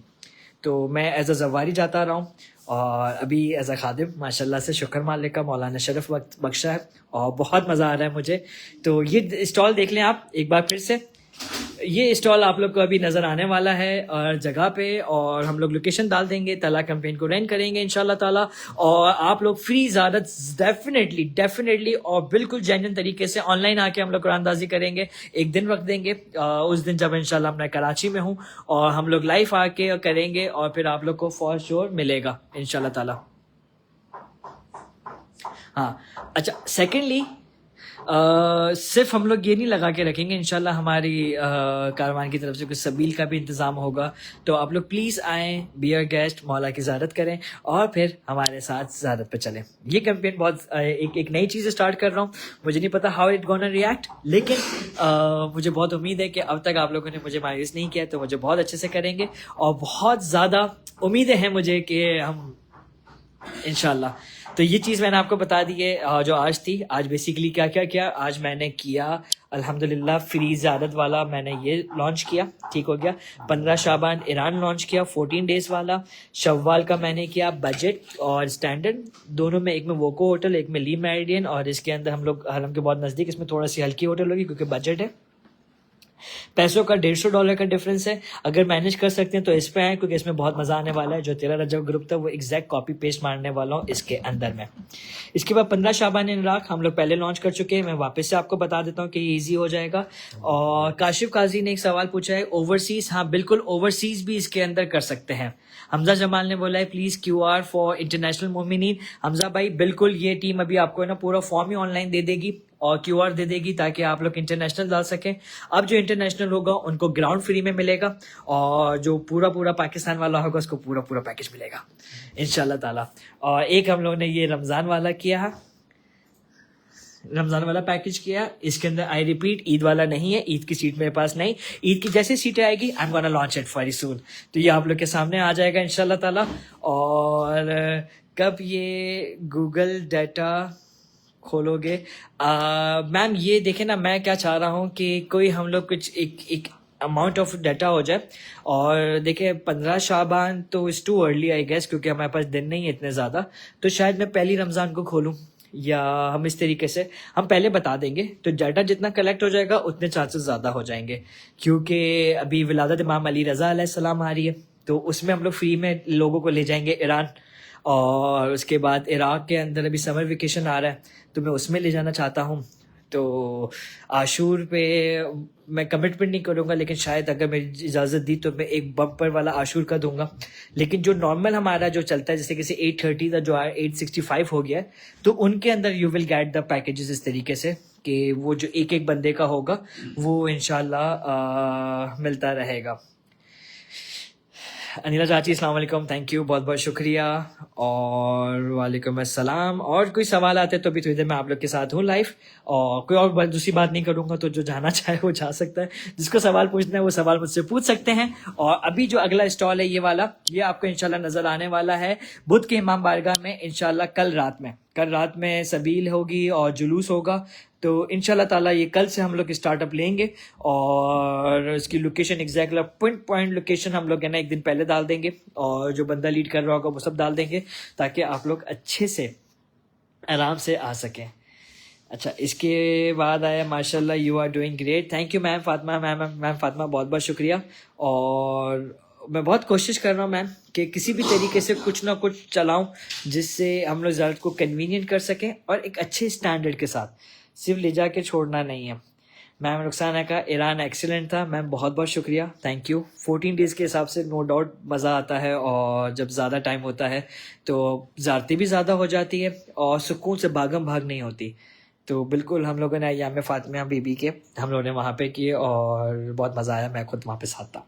तो मैं एज अ ज़वारी जाता रहा हूँ और अभी एज अ खादिम माशाल्लाह से शुक्र मालिक का मौलाना शरफ वक्त बख्शा है और बहुत मज़ा आ रहा है मुझे। तो ये स्टॉल देख लें आप एक बार फिर से। ये स्टॉल आप लोग को अभी नज़र आने वाला है और जगह पे, और हम लोग लोकेशन डाल देंगे, तला कैंपेन को रन करेंगे इंशाल्लाह ताला। और आप लोग फ्री ज़्यादा डेफिनेटली और बिल्कुल जेन्युइन तरीके से ऑनलाइन आके हम लोग कुरानदाजी करेंगे। एक दिन वक्त देंगे उस दिन जब इंशाल्लाह मैं कराची में हूँ, और हम लोग लाइव आके करेंगे और फिर आप लोग को फॉर श्योर मिलेगा इंशाल्लाह ताला। हाँ, अच्छा, सेकेंडली सिर्फ हम लोग ये नहीं लगा के रखेंगे, इंशाल्लाह हमारी कारवान की तरफ से कुछ सबील का भी इंतज़ाम होगा। तो आप लोग प्लीज़ आएँ, बी अ गेस्ट, मौला की ज़ियारत करें और फिर हमारे साथ ज़ियारत पे चलें। ये कैंपेन बहुत एक नई चीज़ स्टार्ट कर रहा हूँ, मुझे नहीं पता हाउ इट गोना रिएक्ट, लेकिन मुझे बहुत उम्मीद है कि अब तक आप लोगों ने मुझे मायूस नहीं किया, तो मुझे बहुत अच्छे से करेंगे। और बहुत ज़्यादा उम्मीदें हैं मुझे कि हम इंशाल्लाह। तो ये चीज़ मैंने आपको बता दी है जो आज थी। आज बेसिकली क्या क्या किया, आज मैंने किया अल्हम्दुलिल्लाह फ्री ज़ियारत वाला मैंने ये लॉन्च किया, ठीक हो गया। 15 शाबान ईरान लॉन्च किया 14 डेज़ वाला। शव्वाल का मैंने किया बजट और स्टैंडर्ड दोनों में, एक में वोको होटल, एक में ली मेरिडियन, और इसके अंदर हम लोग हरम के बहुत नज़दीक, इसमें थोड़ा सी हल्की होटल होगी क्योंकि बजट है। पैसों का $150 का डिफरेंस है। अगर मैनेज कर सकते हैं तो इस पे आए, क्योंकि इसमें बहुत मज़ा आने वाला है। जो 13 रजब ग्रुप था वो एग्जैक्ट कॉपी पेस्ट मारने वाला हूँ इसके अंदर में। इसके बाद 15 शाबान इराक हम लोग पहले लॉन्च कर चुके हैं। मैं वापस से आपको बता देता हूँ कि ये ईजी हो जाएगा। और काशिफ काजी ने एक सवाल पूछा है ओवरसीज़। हाँ बिल्कुल, ओवरसीज़ भी इसके अंदर कर सकते हैं। हमजा जमाल ने बोला है प्लीज़ QR फॉर इंटरनेशनल मोमिनीन। हमजा भाई बिल्कुल, ये टीम अभी आपको ना पूरा फॉर्म ही ऑनलाइन दे देगी और QR दे देगी ताकि आप लोग इंटरनेशनल डाल सकें। अब जो इंटरनेशनल होगा उनको ग्राउंड फ्री में मिलेगा और जो पूरा पाकिस्तान वाला होगा उसको पूरा पैकेज मिलेगा इंशाल्लाह ताला। और एक हम लोग ने ये रमज़ान वाला किया है, रमज़ान वाला पैकेज किया। इसके अंदर आई रिपीट ईद वाला नहीं है, ईद की सीट मेरे पास नहीं। ईद की जैसे सीट आएगी I am gonna launch it very soon, तो ये आप लोग के सामने आ जाएगा इंशाल्लाह ताला। और कब ये गूगल डाटा खोलोगे? मैम ये देखें ना, मैं क्या चाह रहा हूँ कि कोई हम लोग कुछ एक अमाउंट ऑफ डाटा हो जाए। और देखिए 15 शाबान तो is too early I guess, क्योंकि हमारे पास दिन नहीं है इतने ज़्यादा, तो शायद मैं पहली रमज़ान को खोलूँ, या हम इस तरीके से हम पहले बता देंगे तो डाटा जितना कलेक्ट हो जाएगा उतने चांसेस ज़्यादा हो जाएंगे। क्योंकि अभी विलादत इमाम अली रज़ा अलैहिस्सलाम आ रही है, तो उसमें हम लोग फ्री में लोगों को ले जाएंगे ईरान। और उसके बाद इराक़ के अंदर अभी समर वेकेशन आ रहा है, तो मैं उसमें ले जाना चाहता हूँ। तो आशूर पे मैं कमिटमेंट नहीं करूँगा, लेकिन शायद अगर मेरी इजाज़त दी तो मैं एक बम्पर वाला आशूर का दूंगा। लेकिन जो नॉर्मल हमारा जो चलता है, जैसे किसी 830 का जो है 865 हो गया है, तो उनके अंदर you will get the packages इस तरीके से कि वो जो एक बंदे का होगा वो इंशाल्लाह मिलता रहेगा। अनिला चाची अस्सलाम वालेकुम, थैंक यू, बहुत बहुत शुक्रिया। और वालेकुम अस्सलाम। और कोई सवाल आते हैं तो अभी थोड़ी देर में आप लोग के साथ हूँ लाइव, और कोई और दूसरी बात नहीं करूँगा, तो जो जाना चाहे वो जा सकता है। जिसको सवाल पूछना है वो सवाल मुझसे पूछ सकते हैं। और अभी जो अगला स्टॉल है ये वाला, ये आपको इंशाल्लाह नज़र आने वाला है बुध के इमाम बारगाह में इंशाल्लाह कल रात में सबील होगी और जुलूस होगा। तो इंशाल्लाह ताला ये कल से हम लोग स्टार्टअप लेंगे, और इसकी लोकेशन एग्जैक्ट पॉइंट लोकेशन हम लोग है ना एक दिन पहले डाल देंगे, और जो बंदा लीड कर रहा होगा वो सब डाल देंगे, ताकि आप लोग अच्छे से आराम से आ सकें। अच्छा, इसके बाद आया माशाल्लाह you are doing great, thank you ma'am Fatima. Ma'am Fatima बहुत बहुत शुक्रिया। और मैं बहुत कोशिश कर रहा हूँ मैम कि किसी भी तरीके से कुछ ना कुछ चलाऊँ जिससे हम लोग ज़्यादा को कन्वीनियंट कर सकें, और एक अच्छे स्टैंडर्ड के साथ, सिर्फ ले जाके छोड़ना नहीं है। मैम रुखसाना का ईरान एक्सीलेंट था मैम, बहुत बहुत शुक्रिया, थैंक यू। 14 डेज़ के हिसाब से नो डाउट मज़ा आता है, और जब ज़्यादा टाइम होता है तो ज़्यादती भी ज़्यादा हो जाती है और सुकून से भागम भाग नहीं होती। तो बिल्कुल हम लोगों ने अय्याम फ़ातिमा बीबी के हम लोगों ने वहाँ पे किए, और बहुत मज़ा आया, मैं खुद वहाँ पे साथ था।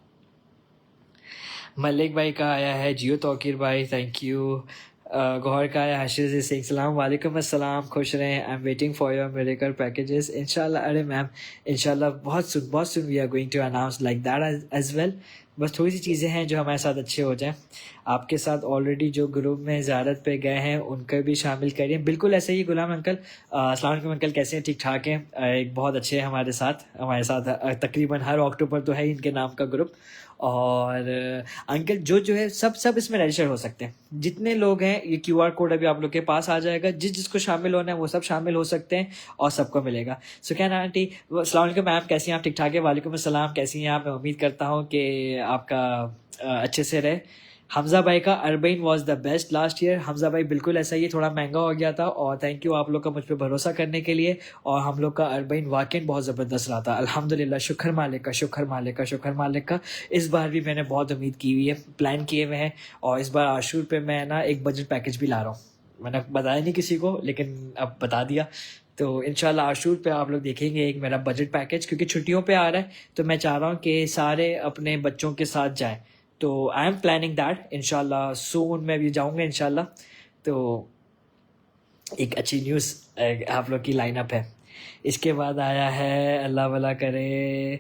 मलिक भाई का आया है, जियो तौकीर भाई थैंक यू। गौहर का आया हशीर सिंह, सलाम वालेकुम अस्सलाम, खुश रहें, I am waiting for your miracle packages इंशाल्लाह। अरे मैम इंशाल्लाह बहुत soon we are going to announce like that as well. बस थोड़ी सी चीज़ें हैं जो हमारे साथ अच्छे हो जाएं। आपके साथ ऑलरेडी जो ग्रुप में ज़ियारत पे गए हैं उनको भी शामिल करिए। बिल्कुल ऐसे ही गुलाम अंकल, अस्सलाम वालेकुम अंकल, कैसे हैं? ठीक ठाक हैं, एक बहुत अच्छे हैं हमारे साथ तकरीबन हर अक्टूबर तो है इनके नाम का ग्रुप। और अंकल जो है सब इसमें रजिस्टर हो सकते हैं, जितने लोग हैं। ये QR कोड अभी आप लोग के पास आ जाएगा, जिसको शामिल होना है वो सब शामिल हो सकते हैं और सबको मिलेगा। सुखैना आंटी अस्सलाम वालेकुम मैम, कैसी हैं आप? ठीक ठाक है, वालेकुम अस्सलाम, कैसी हैं आप? मैं उम्मीद करता हूँ कि आपका अच्छे से रहे। हमज़ा भाई का Arbaeen was the best last year. Hamza भाई बिल्कुल ऐसा ही, थोड़ा महंगा हो गया था, और थैंक यू आप लोग का मुझ पर भरोसा करने के लिए। और हम लोग का अरबईन वाकई बहुत ज़बरदस्त रहा था, अल्हम्दुलिल्लाह, शुक्र मालिक का। इस बार भी मैंने बहुत उम्मीद की हुई है, प्लान किए हुए हैं, और इस बार आशूर पे मैं ना एक बजट पैकेज भी ला रहा हूँ। मैंने बताया नहीं किसी को, लेकिन अब बता दिया। तो इंशाल्लाह आशूर पे आप लोग देखेंगे एक मेरा बजट पैकेज, क्योंकि छुट्टियों पे आ रहा है, तो मैं चाह रहा हूँ कि सारे अपने बच्चों के साथ जाएं। तो आई एम प्लानिंग दैट, इंशाल्लाह सून मैं भी जाऊंगा इंशाल्लाह। तो एक अच्छी न्यूज़ आप लोग की लाइनअप है। इसके बाद आया है, अल्लाह भला करे,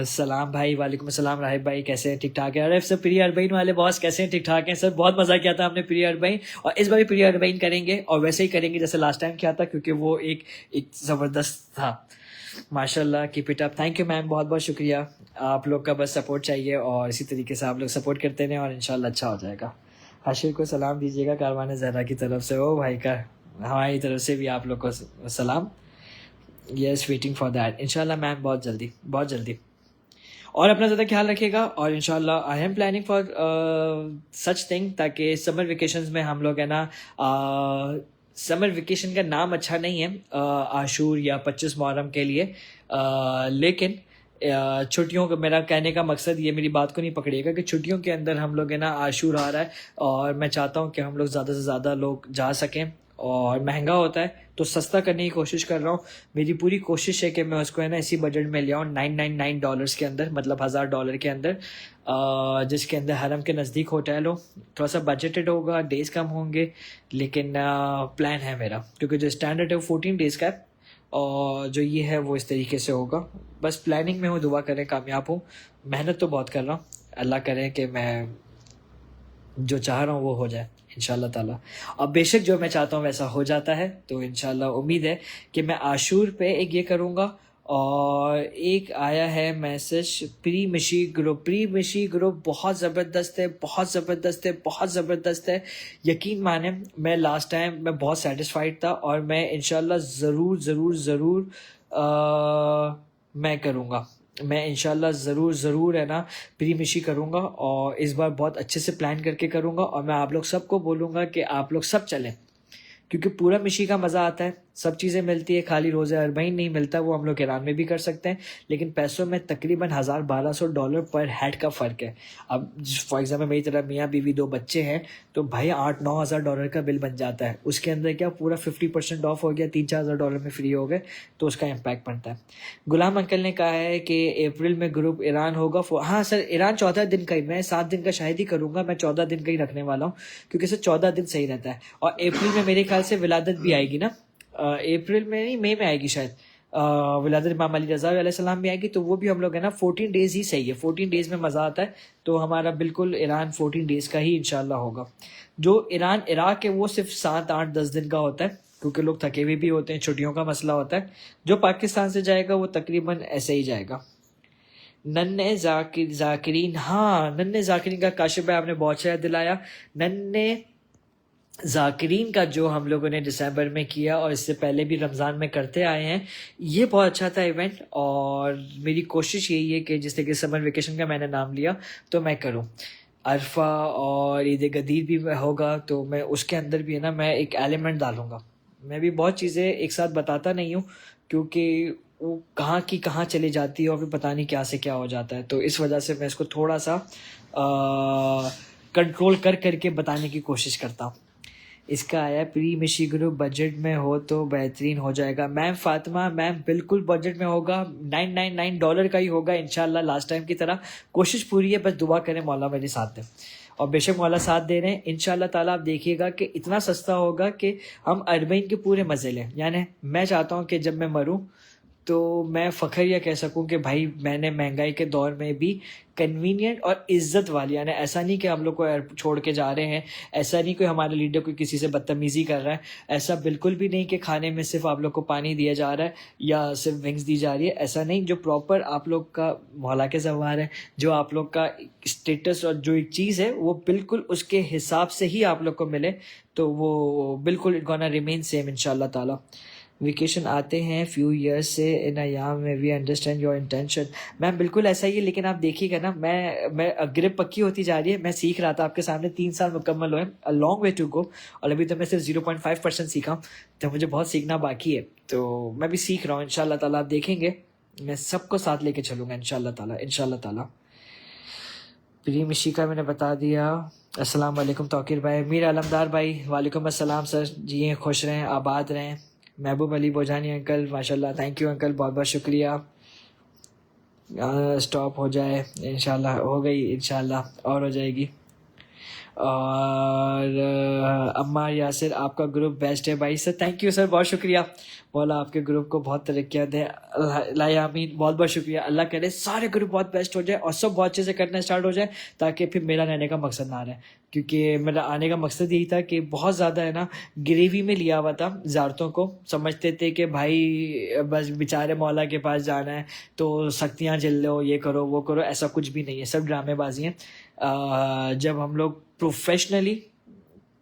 सलाम भाई, वालेकुम अस्सलाम राहिब भाई, कैसे हैं? ठीक ठाक है। अरे सब प्री अरबईन वाले बॉस कैसे हैं? ठीक ठाक हैं सर, बहुत मज़ा किया था हमने प्री अरबईन, और इस बार भी प्री अरबईन करेंगे, और वैसे ही करेंगे जैसे लास्ट टाइम किया था, क्योंकि वो एक ज़बरदस्त था। माशाल्लाह, keep it up, thank you ma'am, बहुत बहुत शुक्रिया। आप लोग का बस सपोर्ट चाहिए, और इसी तरीके से आप लोग सपोर्ट करते रहें, और इंशाल्लाह अच्छा हो जाएगा। हाशिर को सलाम दीजिएगा कारवान ज़हरा की तरफ से। ओ भाई का हमारी तरफ से भी आप लोग को सलाम। यस, वेटिंग फॉर दैट इंशाल्लाह मैम, बहुत जल्दी। और अपना ज़्यादा ख्याल रखिएगा, और इंशाल्लाह I am planning for such thing, ताकि समर वेकेशंस में हम लोग है ना, समर वेकेशन का नाम अच्छा नहीं है आशूर या 25 मुहर्रम के लिए, लेकिन छुट्टियों का, मेरा कहने का मकसद ये, मेरी बात को नहीं पकड़िएगा, कि छुट्टियों के अंदर हम लोग है ना आशूर आ रहा है, और मैं चाहता हूँ कि हम लोग ज़्यादा से ज़्यादा लोग जा सकें, और महंगा होता है, तो सस्ता करने की कोशिश कर रहा हूँ। मेरी पूरी कोशिश है कि मैं उसको है ना इसी बजट में ले आऊँ, $999 के अंदर, मतलब $1000 के अंदर, जिसके अंदर हरम के नज़दीक होटल हो, थोड़ा सा बजटेड होगा, डेज़ कम होंगे, लेकिन प्लान है मेरा, क्योंकि जो स्टैंडर्ड है वो 14 डेज़ का है और जो ये है वो इस तरीके से होगा। बस प्लानिंग में हूँ, दुआ करें कामयाब हूँ। मेहनत तो बहुत कर रहा हूँ, अल्लाह करे कि मैं जो चाह रहा हूँ वो हो जाए इंशाल्लाह ताला। और बेशक जो मैं चाहता हूँ वैसा हो जाता है, तो इंशाल्लाह उम्मीद है कि मैं आशूर पे एक ये करूँगा। और एक आया है मैसेज, प्री मिशी ग्रुप बहुत ज़बरदस्त है, बहुत ज़बरदस्त है, बहुत ज़बरदस्त है। यकीन माने मैं लास्ट टाइम मैं बहुत सेटिस्फाइड था और मैं इंशाल्लाह ज़रूर मैं करूँगा, मैं इंशाल्लाह ज़रूर है ना प्री मिशी करूँगा और इस बार बहुत अच्छे से प्लान करके करूँगा। और मैं आप लोग सबको बोलूँगा कि आप लोग सब चलें, क्योंकि पूरा मिशी का मज़ा आता है, सब चीज़ें मिलती है, खाली रोज़े अरबईन नहीं मिलता, वो हम लोग ईरान में भी कर सकते हैं, लेकिन पैसों में तकरीबन $1000-1200 पर हेड का फ़र्क है। अब फॉर एग्जाम्पल मेरी तरह मियाँ बीवी 2 बच्चे हैं, तो भाई $8-9 हज़ार का बिल बन जाता है, उसके अंदर क्या पूरा 50% ऑफ हो गया, $3-4 में फ्री हो गए, तो उसका इम्पैक्ट पड़ता है। गुलाम अंकल ने कहा है कि अप्रैल में ग्रुप ईरान होगा। हाँ सर, ईरान 14 दिन का ही, मैं 7 दिन का शायद ही करूँगा, मैं 14 दिन का ही रखने वाला हूँ, क्योंकि सर 14 दिन सही रहता है। और अप्रैल में मेरे ख्याल से विलादत भी आएगी ना, अप्रैल में नहीं, मई में आएगी शायद, विलादत इमाम अली रज़ा अलैहिस्सलाम भी आएगी, तो वो भी हम लोग है ना 14 डेज़ ही सही है, 14 डेज़ में मज़ा आता है, तो हमारा बिल्कुल ईरान 14 डेज़ का ही इंशाल्लाह होगा। जो ईरान इराक है वो सिर्फ 7-8-10 दिन का होता है, क्योंकि लोग थके हुए भी होते हैं, छुट्टियों का मसला होता है। जो पाकिस्तान से जाएगा वो तकरीबन ऐसे ही जाएगा। नन्हे जाकिरीन, हाँ नन्हे जाकिरीन का काशिफ भाई आपने बहुत शायद दिलाया। नन्हे जाकिरीन का जो हम लोगों ने दिसंबर में किया और इससे पहले भी रमज़ान में करते आए हैं, ये बहुत अच्छा था इवेंट। और मेरी कोशिश यही है कि जिस तरीके से समर वेकेशन का मैंने नाम लिया तो मैं करूं। अरफा और ईद गदीर भी होगा, तो मैं उसके अंदर भी है ना मैं एक एलिमेंट डालूंगा। मैं भी बहुत चीज़ें एक साथ बताता नहीं हूँ, क्योंकि वो कहाँ की कहाँ चली जाती है और फिर पता नहीं क्या से क्या हो जाता है, तो इस वजह से मैं इसको थोड़ा सा कंट्रोल करके बताने की कोशिश करता हूँ। इसका आया प्री मिशी ग्रुप बजट में हो तो बेहतरीन हो जाएगा। मैम फातिमा, मैम बिल्कुल बजट में होगा, $999 का ही होगा इंशाल्लाह, लास्ट टाइम की तरह। कोशिश पूरी है, बस दुआ करें मौला मेरे साथ दे, और बेशक मौला साथ दे रहे हैं इंशाल्लाह ताला। आप देखिएगा कि इतना सस्ता होगा कि हम अरबईन के पूरे मज़े लें। यानी मैं चाहता हूँ कि जब मैं मरूँ तो मैं फ़ख्र यह कह सकूं कि भाई मैंने महंगाई के दौर में भी कन्वीनियंट और इज़्ज़त वाली, यानी ऐसा नहीं कि हम लोग को छोड़ के जा रहे हैं, ऐसा नहीं कि हमारे लीडर कोई किसी से बदतमीज़ी कर रहा है, ऐसा बिल्कुल भी नहीं कि खाने में सिर्फ आप लोग को पानी दिया जा रहा है या सिर्फ विंग्स दी जा रही है, ऐसा नहीं। जो प्रॉपर आप लोग का मौला के ज़वार है, जो आप लोग का स्टेटस और जो एक चीज़ है वो बिल्कुल उसके हिसाब से ही आप लोग को मिले, तो वो बिल्कुल इट गोना रिमेन सेम इंशाल्लाह ताला। वेकेशन आते हैं फ्यू ईयर्स से इन अयाम में, we understand your intention. Ma'am बिल्कुल ऐसा ही है, लेकिन आप देखिएगा ना मैं ग्रिप पक्की होती जा रही है। मैं सीख रहा था, आपके सामने 3 साल मुकम्मल हुए, a long way to go, और अभी तो मैं सिर्फ 0.5% सीखा हूँ, तो मुझे बहुत सीखना बाकी है, तो मैं भी सीख रहा हूँ इंशाल्लाह ताला। आप देखेंगे मैं सबको साथ लेके चलूँगा इंशाल्लाह ताला, इंशाल्लाह ताला। प्री मिशी का मैंने बता दिया। अस्सलाम वालेकुम तौकीर भाई, मीर आलमदार भाई, वालेकुम अस्सलाम सर, जिए खुश रहें, आबाद रहें। महबूब अली बोझानी अंकल, माशाल्लाह, थैंक यू अंकल, बहुत बहुत शुक्रिया। स्टॉप हो जाए इंशाल्लाह, हो गई इंशाल्लाह, और हो जाएगी। और अम्मार यासिर, आपका ग्रुप बेस्ट है भाई। सर थैंक यू सर, बहुत शुक्रिया, मौला आपके ग्रुप को बहुत तरक्कियाँ दे, अल्लाह आमीन, बहुत बहुत शुक्रिया। अल्लाह करे सारे ग्रुप बहुत बेस्ट हो जाए और सब बहुत अच्छे से करना स्टार्ट हो जाए, ताकि फिर मेरा रहने का मकसद ना रहे, क्योंकि मेरा आने का मकसद यही था कि बहुत ज़्यादा है ना ग्रेवी में लिया हुआ था ज़ारतों को, समझते थे कि भाई बस बेचारे मौला के पास जाना है तो सख्तियाँ झेल लो, ये करो वो करो, ऐसा कुछ भी नहीं है, सब ड्रामेबाजी हैं। जब हम लोग प्रोफेशनली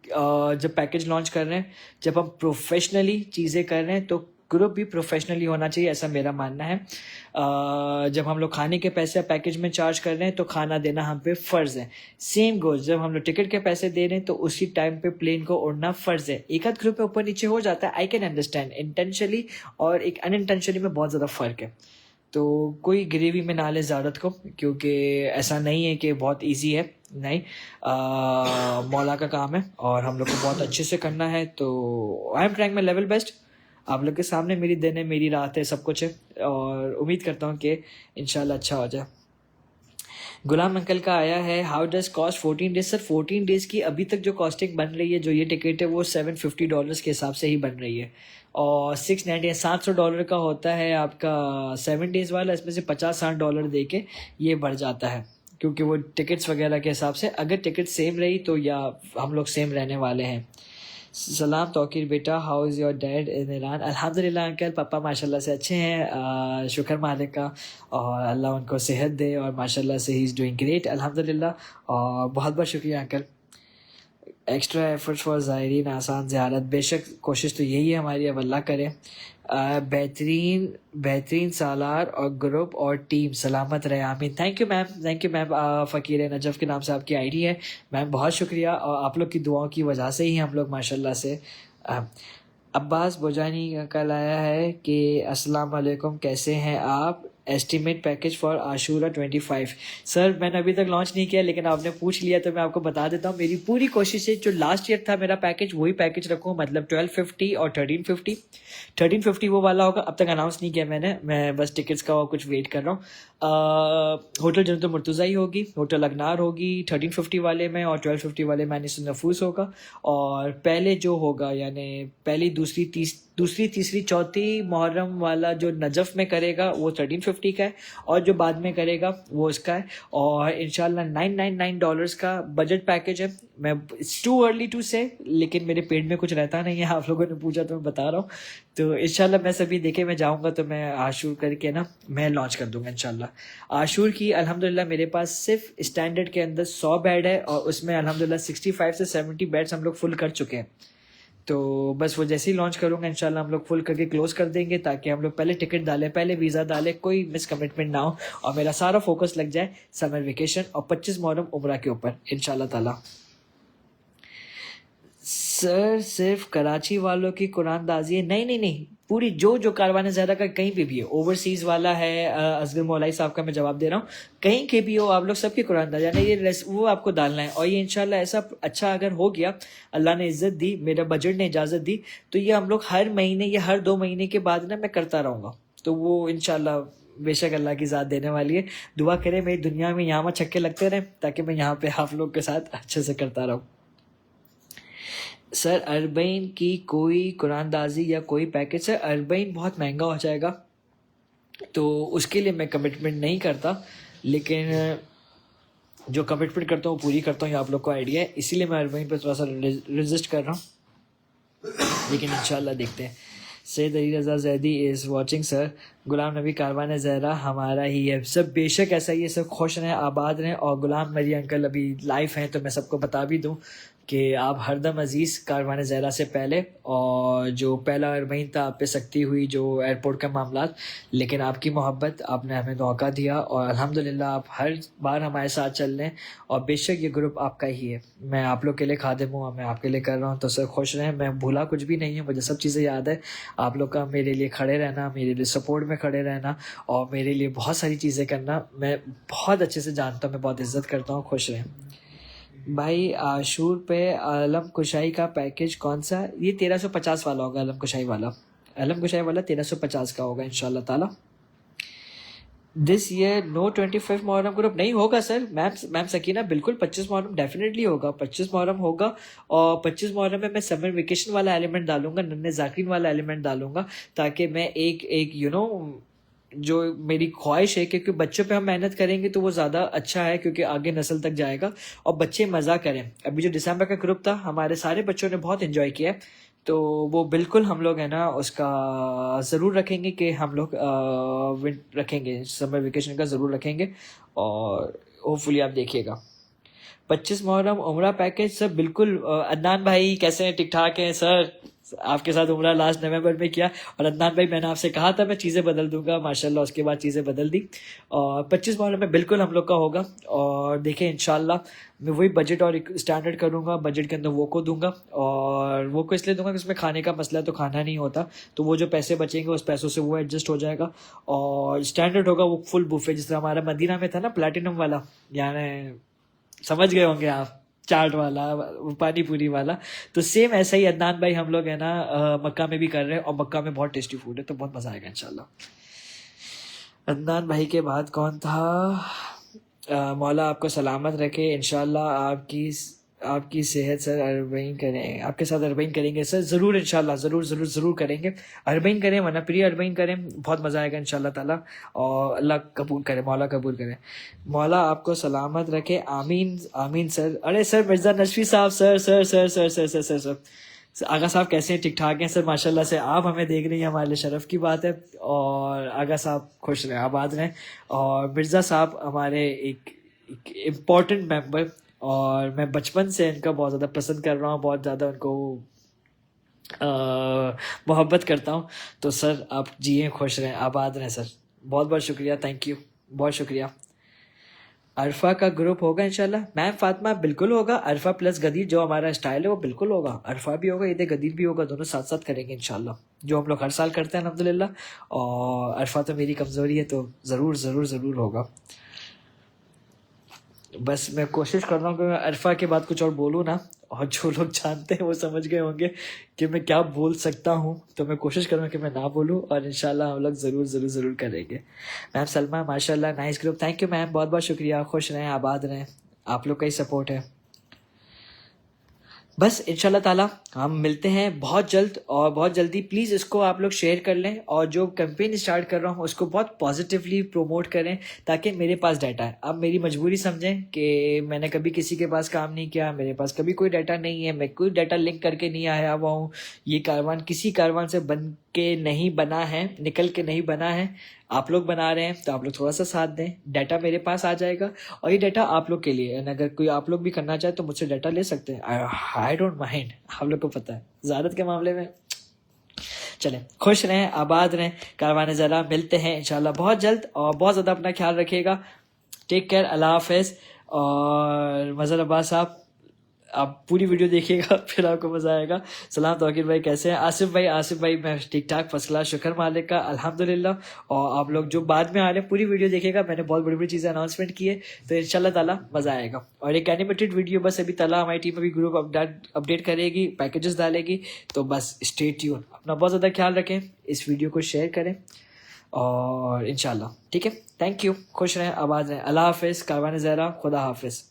जब पैकेज लॉन्च कर रहे हैं, जब हम प्रोफेशनली चीज़ें कर रहे हैं, तो ग्रुप भी प्रोफेशनली होना चाहिए, ऐसा मेरा मानना है। जब हम लोग खाने के पैसे पैकेज में चार्ज कर रहे हैं तो खाना देना हम पे फ़र्ज़ है। सेम गोज जब हम लोग टिकट के पैसे दे रहे हैं तो उसी टाइम पे प्लेन को उड़ना फ़र्ज़ है। एक आध ग्रुप में ऊपर नीचे हो जाता है, आई कैन अंडरस्टैंड, इंटेंशनली और एक अनइंटेंशनली में बहुत ज़्यादा फ़र्क है, तो कोई ग्रेवी में ना ले ज़्यारत को, क्योंकि ऐसा नहीं है कि बहुत इजी है। नहीं, मौला का काम है और हम लोग को बहुत अच्छे से करना है, तो I am trying my level best. आप लोग के सामने मेरी दिन है, मेरी रात है, सब कुछ है, और उम्मीद करता हूँ कि इंशाल्लाह अच्छा हो जाए। गुलाम अंकल का आया है, how does cost 14 days. Sir 14 days की अभी तक जो कॉस्टिंग बन रही है, जो ये टिकट है वो $750 के हिसाब से ही बन रही है, और $700 का होता है आपका 7 डेज़ वाला। इसमें से $50-60 दे के ये बढ़ जाता है, क्योंकि वो टिकट्स वगैरह के हिसाब से, अगर टिकट सेम रही तो या हम लोग सेम रहने वाले हैं। सलाम तौकीर बेटा, how is your dad in Iran. अल्हम्दुलिल्लाह अंकल, पापा माशाल्लाह से अच्छे हैं, शुक्र मालिक का, और अल्लाह उनको सेहत दे, और माशाल्लाह से ही इज़ डूइंग ग्रेट अल्हम्दुलिल्लाह। और बहुत बहुत शुक्रिया अंकल। एक्स्ट्रा एफर्ट्स फॉर ज़ायरीन आसान ज़ियारत, बेशक कोशिश तो यही है हमारी, अब अल्लाह करे। बेहतरीन सालार और ग्रुप और टीम सलामत रहे, आमीन। Thank you ma'am, thank you ma'am. फ़कीर नजफ़ के नाम से आपकी आईडी है मैम, बहुत शुक्रिया, और आप लोग की दुआओं की वजह से ही हम लोग माशाल्लाह से। अब्बास बोजानी का कल आया है कि अस्सलाम वालेकुम, कैसे हैं आप, estimate package for Ashura 25। Sir मैंने अभी तक लॉन्च नहीं किया, लेकिन आपने पूछ लिया तो मैं आपको बता देता हूँ। मेरी पूरी कोशिश है जो लास्ट ईयर था मेरा पैकेज, वही पैकेज रखूँ, मतलब 1250 और 1350। 1350 वो वाला होगा, अब तक अनाउंस नहीं किया मैंने, मैं बस टिकट्स का कुछ वेट कर रहा हूँ। होटल जन्नत मुर्तज़ा ही होगी, होटल अगनार होगी 1350 वाले में, और 1250 वाले में अनीस नफूस होगा। और पहले जो होगा, यानी पहली दूसरी तीसरी चौथी मुहर्रम वाला जो नजफ़ में करेगा वो 1350 का है, और जो बाद में करेगा वो इसका है। और इंशाल्लाह $999 का बजट पैकेज है। मैं इट्स टू अर्ली टू से, लेकिन मेरे पेट में कुछ रहता नहीं है, आप लोगों ने पूछा तो मैं बता रहा हूँ। तो इंशाल्लाह मैं सभी देखे, मैं जाऊँगा तो मैं आशूर करके ना मैं लॉन्च कर दूँगा इंशाल्लाह। आशूर की अल्हम्दुलिल्लाह मेरे पास सिर्फ स्टैंडर्ड के अंदर 100 बेड है, और उसमें अल्हम्दुलिल्लाह 65 से 70 बेड्स हम लोग फुल कर चुके हैं। तो बस वो जैसे ही लॉन्च करूँगा इंशाल्लाह हम लोग फुल करके क्लोज कर देंगे, ताकि हम लोग पहले टिकट डालें, पहले वीज़ा डालें, कोई मिस कमिटमेंट ना हो, और मेरा सारा फोकस लग जाए समर वेकेशन और 25 मुहर्रम उम्रा के ऊपर इंशाल्लाह ताला। सर सिर्फ कराची वालों की कुरानदाजी है? नहीं, पूरी जो कारवान ज़्यादा का कहीं पे भी है, ओवरसीज़ वाला है, असगर मौलाई साहब का मैं जवाब दे रहा हूँ, कहीं के भी हो आप लोग, सबकी कुरानदाजी, यानी ये वो आपको डालना है। और ये इंशाल्लाह ऐसा अच्छा अगर हो गया, अल्लाह ने इज़्ज़त दी, मेरा बजट ने इजाज़त दी, तो ये हम लोग हर महीने या हर 2 महीने के बाद ना मैं करता रहूँगा। तो वो इंशाल्लाह बेशक अल्लाह की ज़ात देने वाली है। दुआ करें मेरी दुनिया में यहाँ छक्के लगते रहें, ताकि मैं यहाँ पे आप लोग के साथ अच्छे से करता रहूँ। सर अरबईन की कोई कुरानदाजी या कोई पैकेज? सर अरबईन बहुत महंगा हो जाएगा, तो उसके लिए मैं कमिटमेंट नहीं करता, लेकिन जो कमिटमेंट करता हूँ पूरी करता हूँ, ये आप लोग को आइडिया है, इसीलिए मैं अरबईन पर थोड़ा सा रेजिस्ट कर रहा हूँ, लेकिन इंशाल्लाह देखते हैं। Syed Ali Raza Zaidi is watching. Sir Ghulam Nabi Karwan Zahra हमारा ही है। सब बेशक ऐसा ही है, सब खुश रहें, आबाद रहें। और गुलाम मरी अंकल अभी लाइव हैं, तो मैं सबको बता भी दूं कि आप हरदम अज़ीज़ कारवान ज़हरा से पहले, और जो पहला अरबईन था आप पे सख्ती हुई जो एयरपोर्ट का मामला, लेकिन आपकी मोहब्बत, आपने हमें धोखा दिया, और अल्हम्दुलिल्लाह आप हर बार हमारे साथ चल रहे हैं, और बेशक ये ग्रुप आपका ही है। मैं आप लोग के लिए खादिम हूँ, मैं आपके लिए कर रहा हूँ, तो सर खुश रहें। मैं भूला कुछ भी नहीं है, मुझे सब चीज़ें याद है। आप लोग का मेरे लिए खड़े रहना, मेरे लिए सपोर्ट में खड़े रहना, और मेरे लिए बहुत सारी चीज़ें करना, मैं बहुत अच्छे से जानता हूँ, मैं बहुत इज़्ज़त करता हूँ। खुश रहें भाई। आशूर पे आलम कुशाई का पैकेज कौन सा? ये 1350 वाला होगा, आलम कुशाई वाला 1350 का होगा इंशाल्लाह ताला। This year no 25 Muharram group नहीं होगा सर। मैम सकीना बिल्कुल 25 मुहर्रम डेफिनेटली होगा, 25 मुहर्रम होगा, और 25 मुहर्रम में मैं समर वेकेशन वाला एलिमेंट डालूंगा, नन्हे जाकिरीन वाला एलिमेंट डालूंगा, ताकि मैं एक जो मेरी ख्वाहिश है, क्योंकि बच्चों पे हम मेहनत करेंगे तो वो ज़्यादा अच्छा है, क्योंकि आगे नस्ल तक जाएगा और बच्चे मज़ा करें। अभी जो दिसंबर का ग्रुप था, हमारे सारे बच्चों ने बहुत एंजॉय किया, तो वो बिल्कुल हम लोग है ना उसका ज़रूर रखेंगे कि हम लोग रखेंगे, समर वेकेशन का ज़रूर रखेंगे, और होपफुली आप देखिएगा। 25 मुहर्रम उम्रा पैकेज सर बिल्कुल। अदनान भाई कैसे हैं? ठीक ठाक हैं सर? आपके साथ उम्रा लास्ट नवंबर में किया, और अदनान भाई मैंने आपसे कहा था मैं चीज़ें बदल दूंगा, माशाल्लाह उसके बाद चीज़ें बदल दी, और 25 मुहर्रम में बिल्कुल हम लोग का होगा। और देखें इंशाल्लाह मैं वही बजट और स्टैंडर्ड करूँगा, बजट के अंदर वो को दूंगा, और वो को इसलिए दूंगा कि उसमें खाने का मसला है, तो खाना नहीं होता, तो वो जो पैसे बचेंगे उस पैसों से वो एडजस्ट हो जाएगा, और स्टैंडर्ड होगा वो फुल बुफे, जिस तरह हमारा मदीना में था ना प्लैटिनम वाला, यानी समझ गए होंगे आप, चाट वाला, पानी पूरी वाला। तो सेम ऐसा ही अदनान भाई हम लोग है ना मक्का में भी कर रहे हैं, और मक्का में बहुत टेस्टी फूड है, तो बहुत मजा आएगा इंशाल्लाह। अदनान भाई के बाद कौन था? मौला आपको सलामत रखे, इंशाल्लाह आपकी सेहत सर, अरबईन करें आपके साथ, अरबईन करेंगे सर, ज़रूर इंशाल्लाह, ज़रूर करेंगे, अरबईन करें वरना प्री अरबईन करें, बहुत मज़ा आएगा इंशाल्लाह ताला, और अल्लाह कबूल करे, मौला कबूल करे, मौला आपको सलामत रखे, आमीन आमीन सर। अरे सर मिर्ज़ा नशवी साहब, सर आगा साहब कैसे हैं? ठीक ठाक हैं सर माशाल्लाह से, आप हमें देख रही हैं हमारे लिए शर्फ की बात है, और आगा साहब खुश रहें, आबाद रहें, और मिर्ज़ा साहब हमारे एक इम्पॉर्टेंट मेंबर, और मैं बचपन से इनका बहुत ज़्यादा पसंद कर रहा हूँ, बहुत ज़्यादा उनको मोहब्बत करता हूँ। तो सर आप जिए, खुश रहें, आबाद रहें सर, बहुत बहुत शुक्रिया, थैंक यू, बहुत शुक्रिया। अरफा का ग्रुप होगा इंशाल्लाह, मैम फातिमा बिल्कुल होगा, अरफा प्लस गदीर जो हमारा स्टाइल है वो बिल्कुल होगा, अरफा भी होगा, ईद गदीर भी होगा, दोनों साथ साथ करेंगे इंशाल्लाह, जो हम लोग हर साल करते हैं अल्हम्दुलिल्लाह। और अरफा तो मेरी कमज़ोरी है, तो ज़रूर होगा। बस मैं कोशिश कर रहा हूँ कि मैं अरफा के बाद कुछ और बोलूँ ना, और जो लोग जानते हैं वो समझ गए होंगे कि मैं क्या बोल सकता हूँ, तो मैं कोशिश करूँगा कि मैं ना बोलूँ, और इंशाल्लाह हम लोग ज़रूर करेंगे। मैम सलमा माशाल्लाह, nice group, thank you ma'am, बहुत बहुत शुक्रिया, खुश रहें, आबाद रहें, आप लोग का ही सपोर्ट है। बस इंशाल्लाह ताला हम मिलते हैं बहुत जल्द, और बहुत जल्दी प्लीज़ इसको आप लोग शेयर कर लें, और जो कैंपेन स्टार्ट कर रहा हूँ उसको बहुत पॉजिटिवली प्रमोट करें, ताकि मेरे पास डाटा है। अब मेरी मजबूरी समझें कि मैंने कभी किसी के पास काम नहीं किया, मेरे पास कभी कोई डाटा नहीं है, मैं कोई डाटा लिंक करके नहीं आया हुआ हूँ, ये कारवान किसी कारवान से बन के नहीं बना है, निकल के नहीं बना है, आप लोग बना रहे हैं, तो आप लोग थोड़ा सा साथ दें, डाटा मेरे पास आ जाएगा, और ये डाटा आप लोग के लिए है, अगर कोई आप लोग भी करना चाहे तो मुझसे डाटा ले सकते हैं, आई डोंट माइंड, आप लोग को पता है ज़्यारत के मामले में। चलें, खुश रहें, आबाद रहें, कारवान ज़रा, मिलते हैं इंशाल्लाह बहुत जल्द, और बहुत ज़्यादा अपना ख्याल रखिएगा, टेक केयर, अल्लाह हाफ़िज़। और मज़हर अब्बास साहब आप पूरी वीडियो देखिएगा, फिर आपको मज़ा आएगा। सलाम तौकीर भाई कैसे हैं? आसिफ भाई मैं ठीक ठाक, फर्स्ट क्लास, शुक्र मालिक का, अल्हम्दुलिल्लाह। और आप लोग जो बाद में आ रहे हैं पूरी वीडियो देखिएगा, मैंने बहुत बड़ी बड़ी चीज़ें अनाउंसमेंट की है, तो इंशाल्लाह ताला मज़ा आएगा। और एक एनिमेटेड वीडियो बस अभी ताला हमारी टीम अभी ग्रुप अपडेट करेगी, पैकेजेस डालेगी, तो बस स्टे ट्यून, अपना बहुत ज़्यादा ख्याल रखें, इस वीडियो को शेयर करें, और इंशाल्लाह ठीक है, थैंक यू, खुश रहें, आबाद रहें, अल्लाह हाफ़िज़, कारवान ज़हरा, खुदा हाफ़िज़।